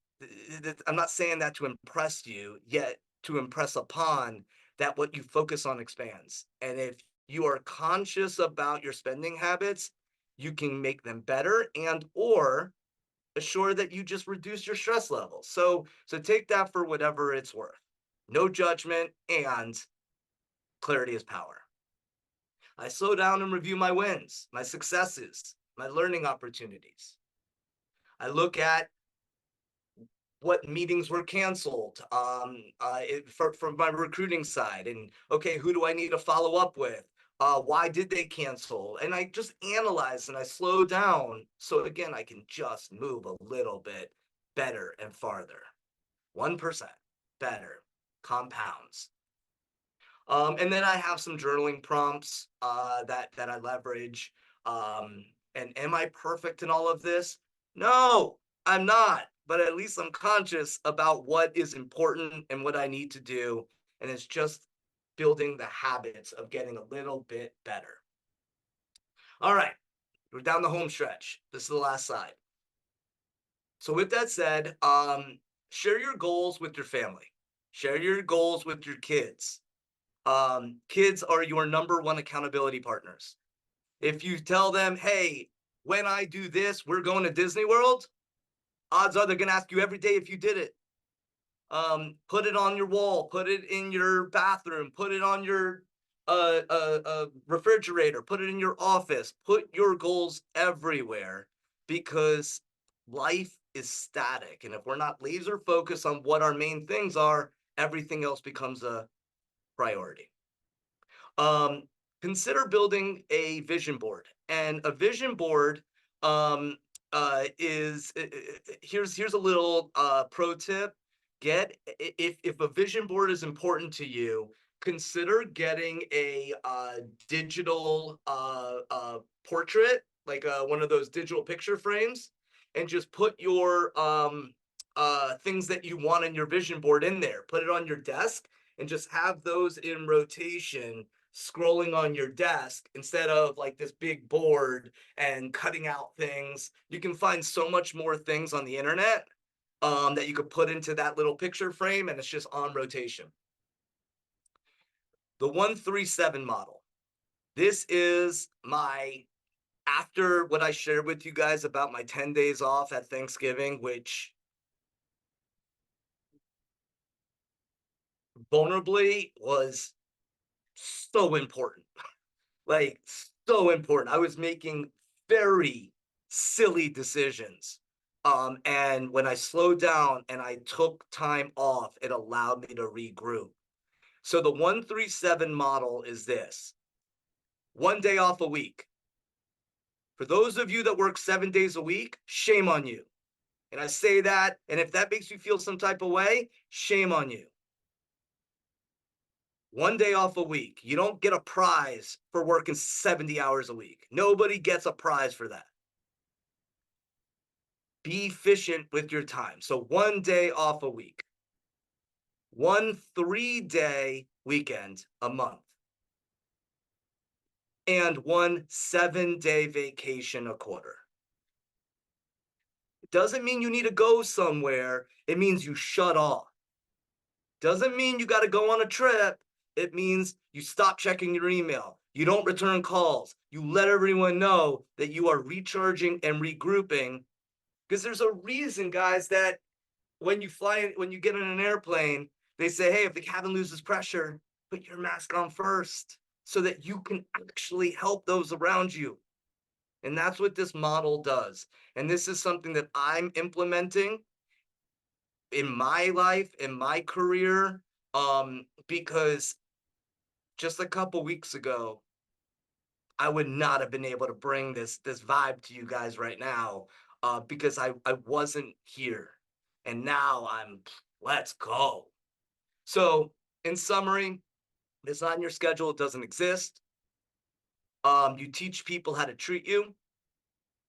I'm not saying that to impress you, yet to impress upon that what you focus on expands. And if you are conscious about your spending habits, you can make them better and or assure that you just reduce your stress levels. So take that for whatever it's worth. No judgment, and clarity is power. I slow down and review my wins, my successes, my learning opportunities. I look at what meetings were canceled from my recruiting side, and okay, who do I need to follow up with? Why did they cancel? And I just analyze and I slow down. So again, I can just move a little bit better and farther. 1% better compounds. And then I have some journaling prompts that I leverage. And am I perfect in all of this? No, I'm not. But at least I'm conscious about what is important and what I need to do. And it's just building the habits of getting a little bit better. All right, we're down the home stretch. This is the last slide. So with that said, share your goals with your family. Share your goals with your kids. Kids are your number one accountability partners. If you tell them, hey, when I do this, we're going to Disney World, odds are they're going to ask you every day if you did it. Put it on your wall, put it in your bathroom, put it on your refrigerator, put it in your office, put your goals everywhere, because life is static. And if we're not laser focused on what our main things are, everything else becomes a priority. Consider building a vision board. And a vision board is here's a little pro tip. If a vision board is important to you, consider getting a digital portrait, like one of those digital picture frames, and just put your things that you want in your vision board in there. Put it on your desk and just have those in rotation, scrolling on your desk instead of like this big board and cutting out things. You can find so much more things on the internet that you could put into that little picture frame, and it's just on rotation. The 1-3-7 model. This is my after what I shared with you guys about my 10 days off at Thanksgiving, which vulnerably was so important, like so important. I was making very silly decisions. And when I slowed down and I took time off, it allowed me to regroup. So the 1-3-7 model is this: 1 day off a week. For those of you that work 7 days a week, shame on you. And I say that, and if that makes you feel some type of way, shame on you. 1 day off a week. You don't get a prize for working 70 hours a week. Nobody gets a prize for that. Be efficient with your time. So 1 day off a week. 1 3-day weekend a month. And 1 7-day vacation a quarter. It doesn't mean you need to go somewhere. It means you shut off. Doesn't mean you got to go on a trip. It means you stop checking your email. You don't return calls. You let everyone know that you are recharging and regrouping. Because there's a reason, guys, that when you get in an airplane, they say, hey, if the cabin loses pressure, put your mask on first so that you can actually help those around you. And that's what this model does. And this is something that I'm implementing in my life, in my career, because just a couple weeks ago, I would not have been able to bring this vibe to you guys right now, because I wasn't here. And now let's go. So in summary, it's not in your schedule. It doesn't exist. You teach people how to treat you.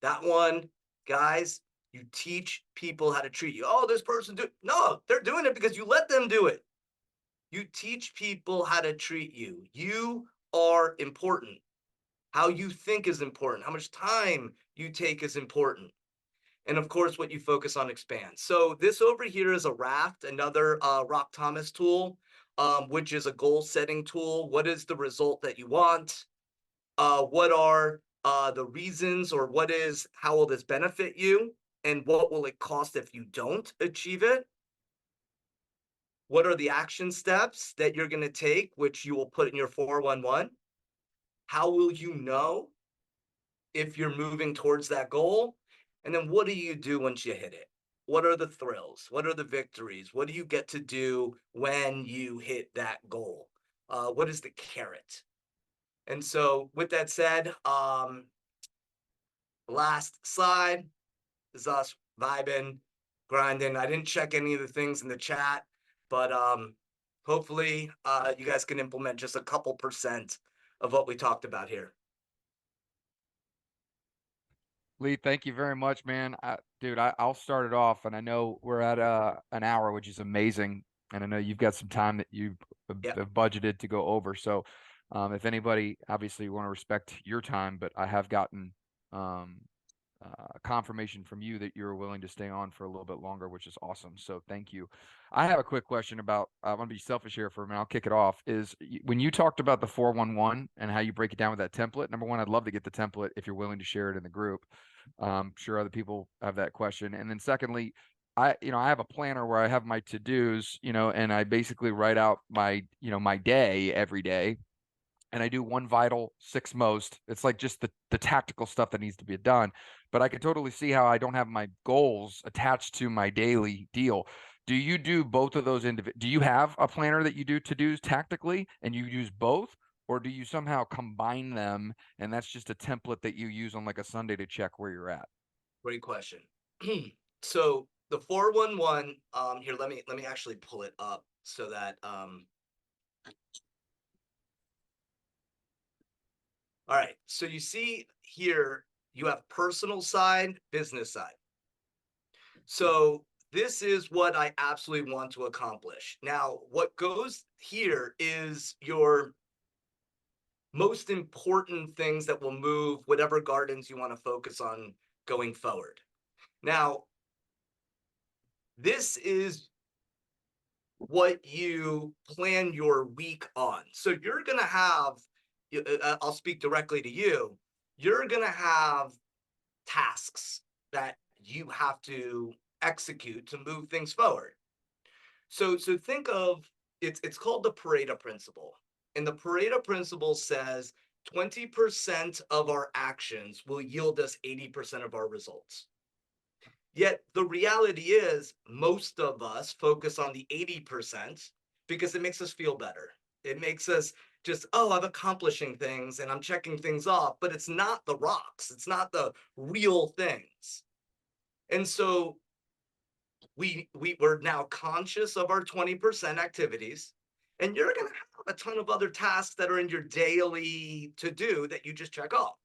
That one, guys, you teach people how to treat you. Oh, this person no, they're doing it because you let them do it. You teach people how to treat you. You are important. How you think is important. How much time you take is important. And of course, what you focus on expands. So this over here is a Raft, another Rock Thomas tool, which is a goal setting tool. What is the result that you want? What are the reasons, or how will this benefit you? And what will it cost if you don't achieve it? What are the action steps that you're going to take, which you will put in your 411? How will you know if you're moving towards that goal? And then what do you do once you hit it? What are the thrills? What are the victories? What do you get to do when you hit that goal? What is the carrot? And so with that said, last slide is us vibing, grinding. I didn't check any of the things in the chat, but hopefully you guys can implement just a couple percent of what we talked about here. Lee, thank you very much, man. Dude, I'll start it off, and I know we're at an hour, which is amazing, and I know you've got some time that you've have budgeted to go over. So, if anybody, obviously, you want to respect your time, but I have gotten confirmation from you that you're willing to stay on for a little bit longer, which is awesome. So, thank you. I have a quick question about. I'm gonna be selfish here for a minute. I'll kick it off. Is when you talked about the 411 and how you break it down with that template. Number one, I'd love to get the template if you're willing to share it in the group. I'm sure other people have that question. And then secondly, I have a planner where I have my to-dos, and I basically write out my day every day. And I do 1 vital, 6 most. It's like just the tactical stuff that needs to be done. But I can totally see how I don't have my goals attached to my daily deal. Do you do both of those do you have a planner that you do to-dos tactically and you use both? Or do you somehow combine them and that's just a template that you use on like a Sunday to check where you're at? Great question. So the 411, here, let me actually pull it up so that all right, so you see here you have personal side, business side. So this is what I absolutely want to accomplish. Now, what goes here is your most important things that will move whatever gardens you want to focus on going forward. Now, this is what you plan your week on. So you're going to have, I'll speak directly to you. you're going to have tasks that you have to execute to move things forward. So think of it's called the Pareto principle. And the Pareto principle says 20% of our actions will yield us 80% of our results. Yet the reality is most of us focus on the 80% because it makes us feel better. It makes us just, oh, I'm accomplishing things and I'm checking things off, but it's not the rocks. It's not the real things. And so we're now conscious of our 20% activities, and you're going to have a ton of other tasks that are in your daily to do that you just check off.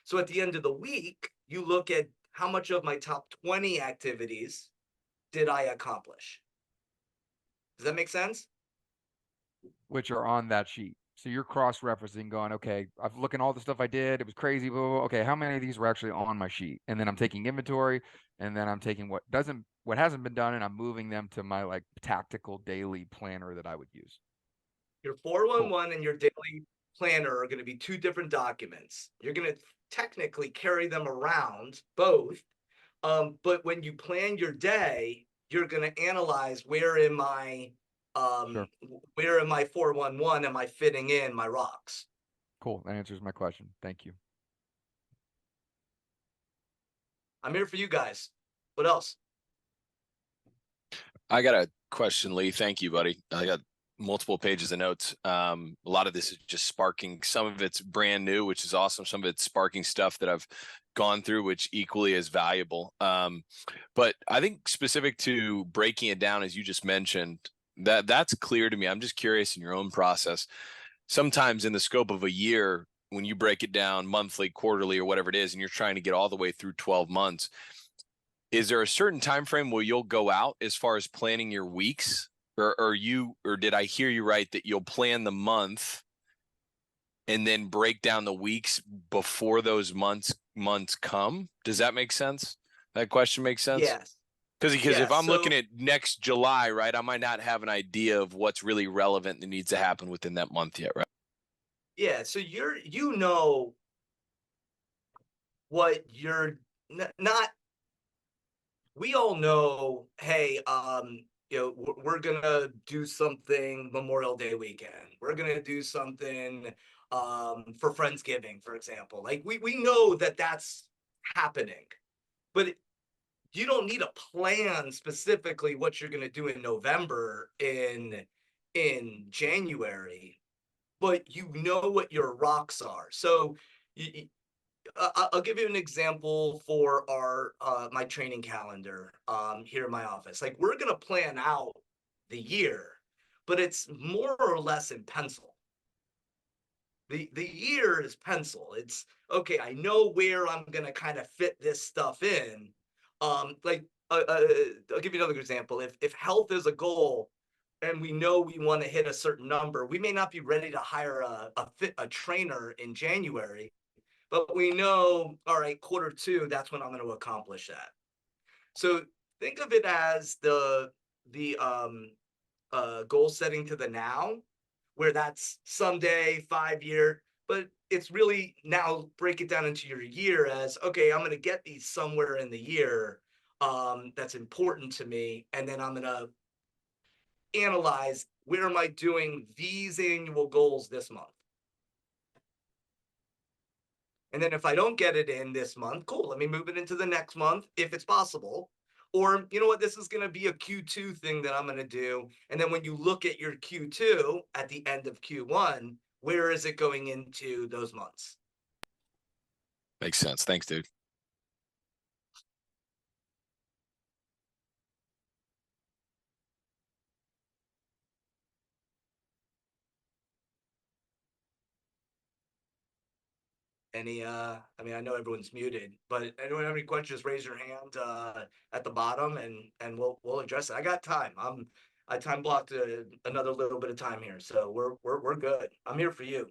So at the end of the week, you look at how much of my top 20 activities did I accomplish? Does that make sense? Which are on that sheet. So you're cross-referencing, going, okay, I've looked at all the stuff I did. It was crazy. Blah, blah, blah. Okay, how many of these were actually on my sheet? And then I'm taking inventory, and then I'm taking what hasn't been done, and I'm moving them to my like tactical daily planner that I would use. Your 411 and your daily planner are going to be two different documents. You're going to technically carry them around both. But when you plan your day, you're going to analyze where in my Sure. 411 am I fitting in my rocks? Cool. That answers my question. Thank you. I'm here for you guys. What else? I got a question, Lee. Thank you, buddy. I got multiple pages of notes. A lot of this is just sparking. Some of it's brand new, which is awesome. Some of it's sparking stuff that I've gone through, which equally is valuable. But I think specific to breaking it down, as you just mentioned, that's clear to me. I'm just curious in your own process. Sometimes in the scope of a year, when you break it down monthly, quarterly, or whatever it is, and you're trying to get all the way through 12 months, is there a certain time frame where you'll go out as far as planning your weeks, or did I hear you right that you'll plan the month and then break down the weeks before those months come? Does that make sense? That question makes sense? Yes. Because if I'm So, looking at next July, right, I might not have an idea of what's really relevant that needs to happen within that month yet, right? yeah, so you know what you're not. We all know, hey, we're gonna do something Memorial Day weekend. We're gonna do something for Friendsgiving, for example. Like we know that that's happening, but you don't need a plan specifically what you're gonna do in November in January, but you know what your rocks are. So I'll give you an example for our my training calendar here in my office. Like we're gonna plan out the year, but it's more or less in pencil. The year is pencil. It's okay. I know where I'm gonna kind of fit this stuff in. Like I'll give you another example. If health is a goal, and we know we want to hit a certain number, we may not be ready to hire a trainer in January, but we know, all right, Q2, that's when I'm going to accomplish that. So think of it as the goal setting to the now, where that's someday, 5 year, but it's really now break it down into your year as, okay, I'm going to get these somewhere in the year that's important to me. And then I'm going to analyze, where am I doing these annual goals this month? And then if I don't get it in this month, cool, let me move it into the next month if it's possible. Or, you know what, this is going to be a Q2 thing that I'm going to do. And then when you look at your Q2 at the end of Q1, where is it going into those months? Makes sense. Thanks, dude. I mean, I know everyone's muted, but anyone have any questions, raise your hand at the bottom and we'll address it. I got time. I time blocked another little bit of time here, so we're good. I'm here for you.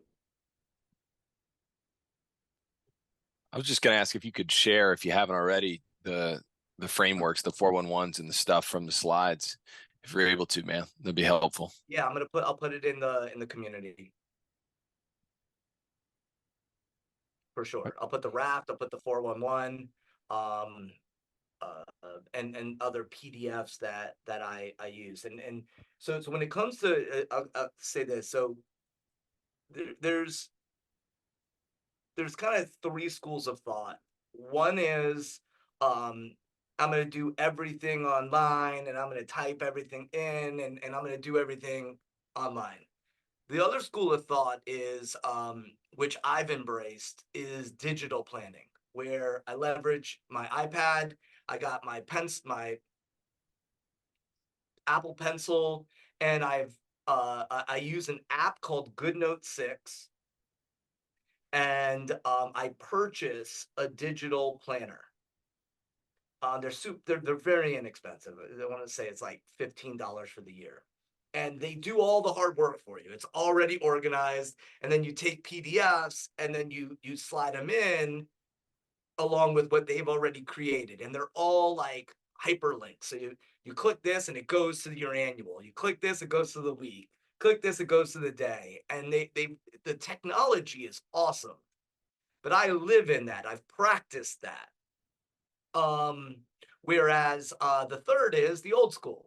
I was just going to ask if you could share, if you haven't already, the frameworks, the 411s and the stuff from the slides. If you're able to, man, that'd be helpful. Yeah, I'll put it in the community. for sure. I'll put the Raft, I'll put the 411, and other PDFs that I use. And so when it comes to, I'll say this. So there's kind of three schools of thought. One is, I'm going to do everything online, and I'm going to type everything in, and I'm going to do everything online. The other school of thought is, which I've embraced, is digital planning, where I leverage my iPad. I got my Apple Pencil, and I use an app called GoodNote 6, and I purchase a digital planner. They're very inexpensive. I want to say it's like $15 for the year. And they do all the hard work for you. It's already organized, and then you take PDFs and then you slide them in along with what they've already created, and they're all like hyperlinks. So you click this and it goes to your annual. You click this, it goes to the week. Click this, it goes to the day. And the technology is awesome. But I live in that. I've practiced that. Whereas the third is the old school.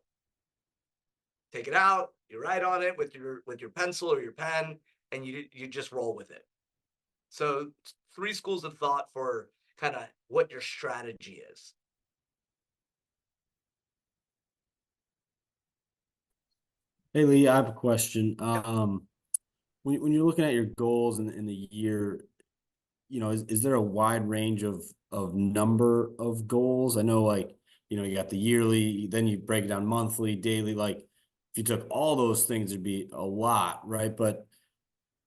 Take it out, you write on it with your pencil or your pen, and you just roll with it. So three schools of thought for kind of what your strategy is. Hey Lee, I have a question. When you're looking at your goals in the year, is there a wide range of number of goals? I know, like, you got the yearly, then you break it down monthly, daily. Like, if you took all those things, it'd be a lot, right? But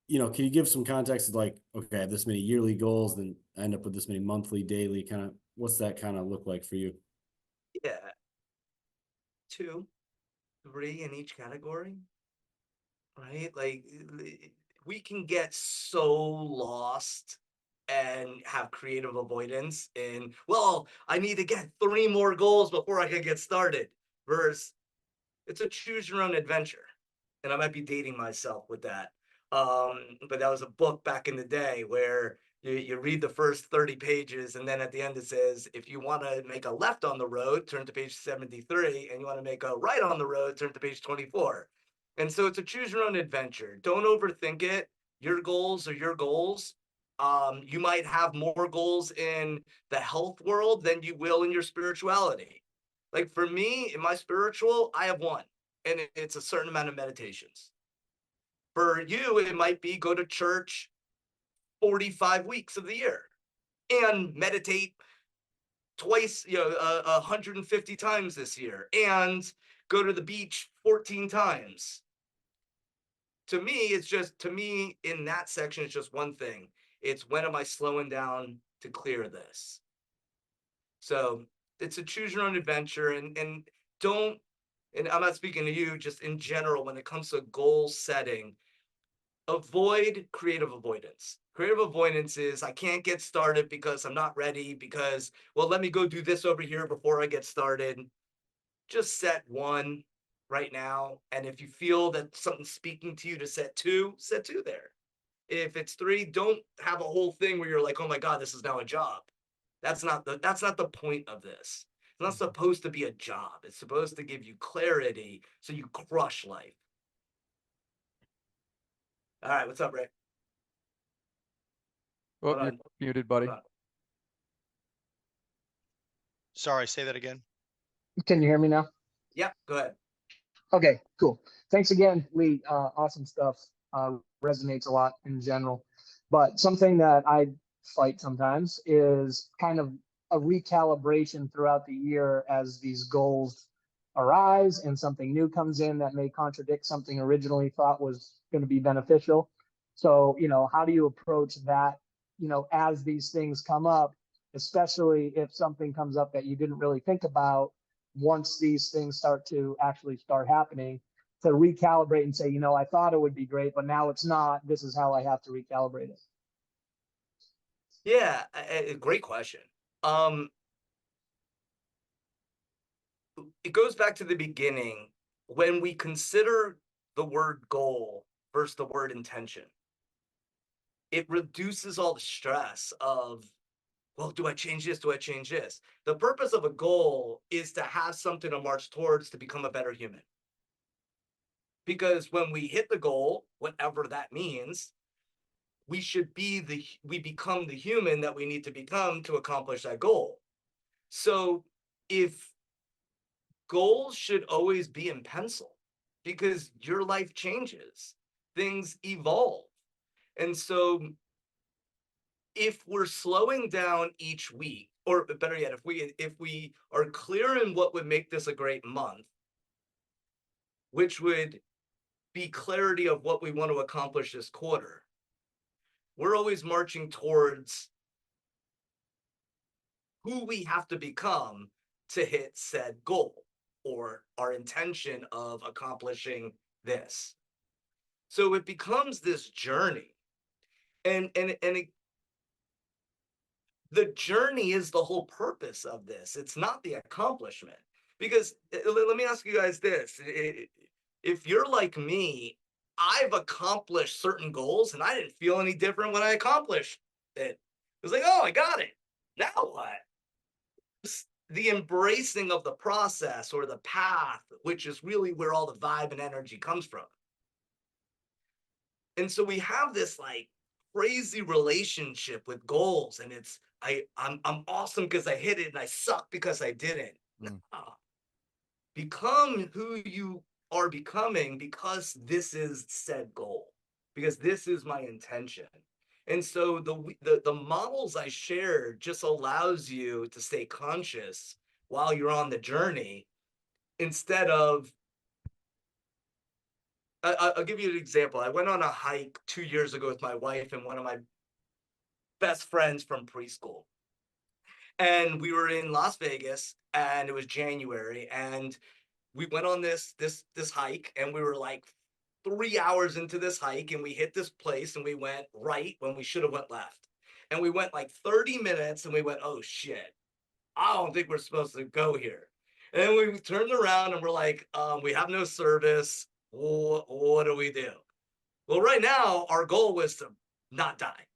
can you give some context of, like, okay, I have this many yearly goals, then I end up with this many monthly, daily, kind of, what's that kind of look like for you? Yeah. 2, 3 in each category, right? Like, we can get so lost and have creative avoidance in, well, I need to get 3 more goals before I can get started, versus it's a choose your own adventure. And I might be dating myself with that. But that was a book back in the day where you read the first 30 pages, and then at the end it says, if you want to make a left on the road, turn to page 73, and you want to make a right on the road, turn to page 24. And so it's a choose your own adventure. Don't overthink it. Your goals are your goals. You might have more goals in the health world than you will in your spirituality. Like, for me, in my spiritual, I have one, and it's a certain amount of meditations. For you, it might be go to church 45 weeks of the year and meditate twice, 150 times this year, and go to the beach 14 times. To me, in that section, it's just one thing. It's, when am I slowing down to clear this? So it's a choose your own adventure, and don't, and I'm not speaking to you, just in general, when it comes to goal setting, avoid creative avoidance. Creative avoidance is, I can't get started because I'm not ready, because, well, let me go do this over here before I get started. Just set one right now. And if you feel that something's speaking to you to set two there. If it's 3, don't have a whole thing where you're like, oh my God, this is now a job. That's not the point of this. It's not supposed to be a job. It's supposed to give you clarity so you crush life. All right, what's up, Rick? Oh, Hold you're on. muted, buddy. Hold on. Sorry, say that again. Can you hear me now? Yeah, go ahead. Okay, cool. Thanks again, Lee. Awesome stuff. Resonates a lot in general. But something that I fight sometimes is kind of a recalibration throughout the year as these goals arise and something new comes in that may contradict something originally thought was going to be beneficial. So, how do you approach that, as these things come up, especially if something comes up that you didn't really think about once these things start happening, to recalibrate and say, I thought it would be great, but now it's not. This is how I have to recalibrate it. Yeah, a great question. It goes back to the beginning. When we consider the word goal versus the word intention, it reduces all the stress of, well, do I change this? Do I change this? The purpose of a goal is to have something to march towards to become a better human. Because when we hit the goal, whatever that means, we become the human that we need to become to accomplish that goal. So if goals should always be in pencil, because your life changes, things evolve. And so if we're slowing down each week, or better yet, if we are clear in what would make this a great month, which would be clarity of what we want to accomplish this quarter, we're always marching towards who we have to become to hit said goal or our intention of accomplishing this. So it becomes this journey, and the journey is the whole purpose of this. It's not the accomplishment. Because let me ask you guys this. If you're like me, I've accomplished certain goals and I didn't feel any different when I accomplished it. It was like, oh, I got it. Now what? The embracing of the process or the path, which is really where all the vibe and energy comes from. And so we have this like crazy relationship with goals, and it's I'm awesome because I hit it and I suck because I didn't. Nah. Become who you are becoming because this is said goal, because this is my intention. And so the models I shared just allows you to stay conscious while you're on the journey, instead of I'll give you an example. I went on a hike 2 years ago with my wife and one of my best friends from preschool. And we were in Las Vegas and it was January, and we went on this hike, and we were like 3 hours into this hike, and we hit this place and we went right when we should have went left. And we went like 30 minutes and we went, oh shit, I don't think we're supposed to go here. And then we turned around and we're like, we have no service. What do we do? Well, right now our goal was to not die.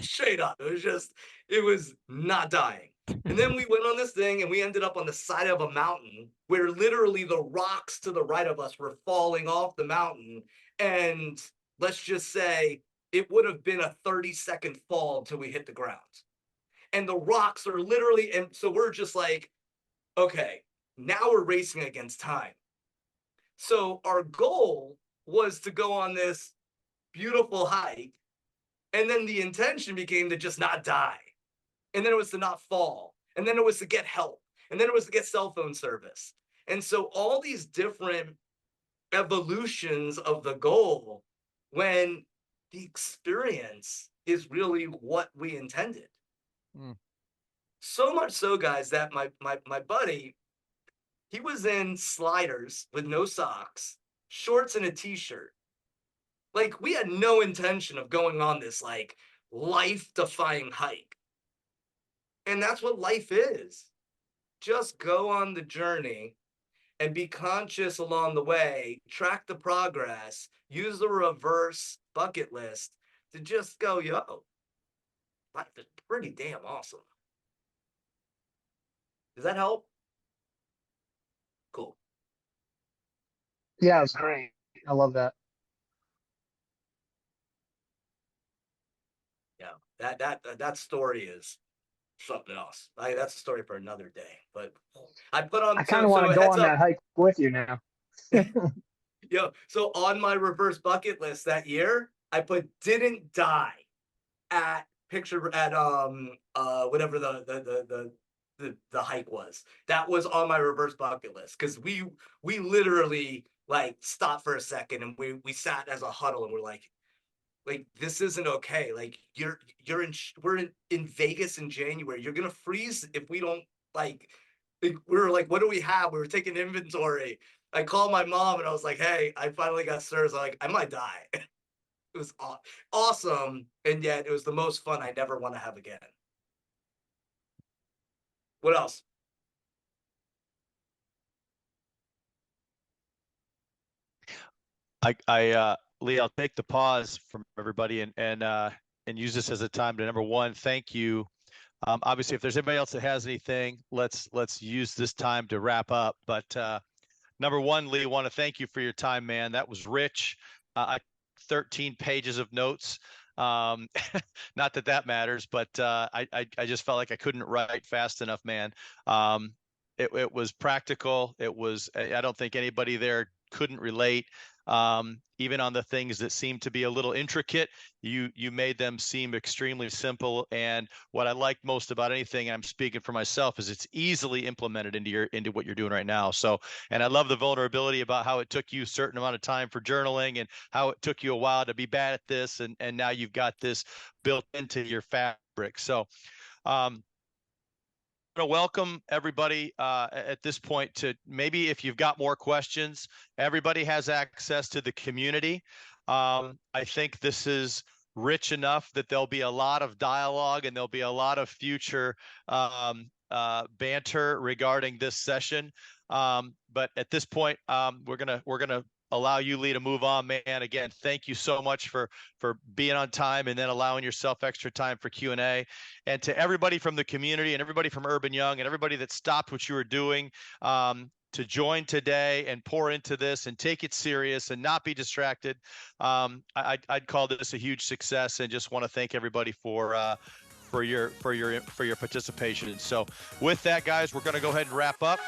Straight up. It was not dying. And then we went on this thing and we ended up on the side of a mountain where literally the rocks to the right of us were falling off the mountain. And let's just say it would have been a 30-second fall until we hit the ground. And the rocks are literally, and so we're just like, okay, now we're racing against time. So our goal was to go on this beautiful hike. And then the intention became to just not die. And then it was to not fall. And then it was to get help. And then it was to get cell phone service. And so all these different evolutions of the goal, when the experience is really what we intended. So much so, guys, that my buddy, he was in sliders with no socks, shorts, and a t-shirt. Like, we had no intention of going on this like life-defying hike. And that's what life is. Just go on the journey and be conscious along the way, track the progress, use the reverse bucket list to just go, yo, life is pretty damn awesome. Does that help? Cool. Yeah, it's great. I love that. Yeah, that story is something else. That's a story for another day. But I put on. I kind of want to go on that hike with you now. So on my reverse bucket list that year, I put didn't die at whatever the hike was. That was on my reverse bucket list, because we literally like stopped for a second and we sat as a huddle and we're like this isn't okay. Like we're in Vegas in January. You're gonna freeze if we don't we were like, what do we have? We were taking inventory. I called my mom and I was like, hey, I finally got SIRS. I'm like, I might die. It was awesome, and yet it was the most fun I never want to have again. What else? Lee, I'll take the pause from everybody and use this as a time to, number one, thank you. Obviously, if there's anybody else that has anything, let's use this time to wrap up. But number one, Lee, I want to thank you for your time, man. That was rich. 13 pages of notes. Not that that matters, but I just felt like I couldn't write fast enough, man. It was practical. It was, I don't think anybody there couldn't relate. Even on the things that seemed to be a little intricate, you made them seem extremely simple. And what I like most about anything, and I'm speaking for myself, is it's easily implemented into what you're doing right now. So, and I love the vulnerability about how it took you a certain amount of time for journaling and how it took you a while to be bad at this, and now you've got this built into your fabric. So to welcome everybody at this point to, maybe if you've got more questions, everybody has access to the community. I think this is rich enough that there'll be a lot of dialogue and there'll be a lot of future banter regarding this session. But at this point, we're gonna allow you, Lee, to move on, man. Again, thank you so much for being on time and then allowing yourself extra time for Q&A. And to everybody from the community and everybody from Urban Young and everybody that stopped what you were doing to join today and pour into this and take it serious and not be distracted. I'd call this a huge success, and just want to thank everybody for your participation. So with that, guys, we're going to go ahead and wrap up.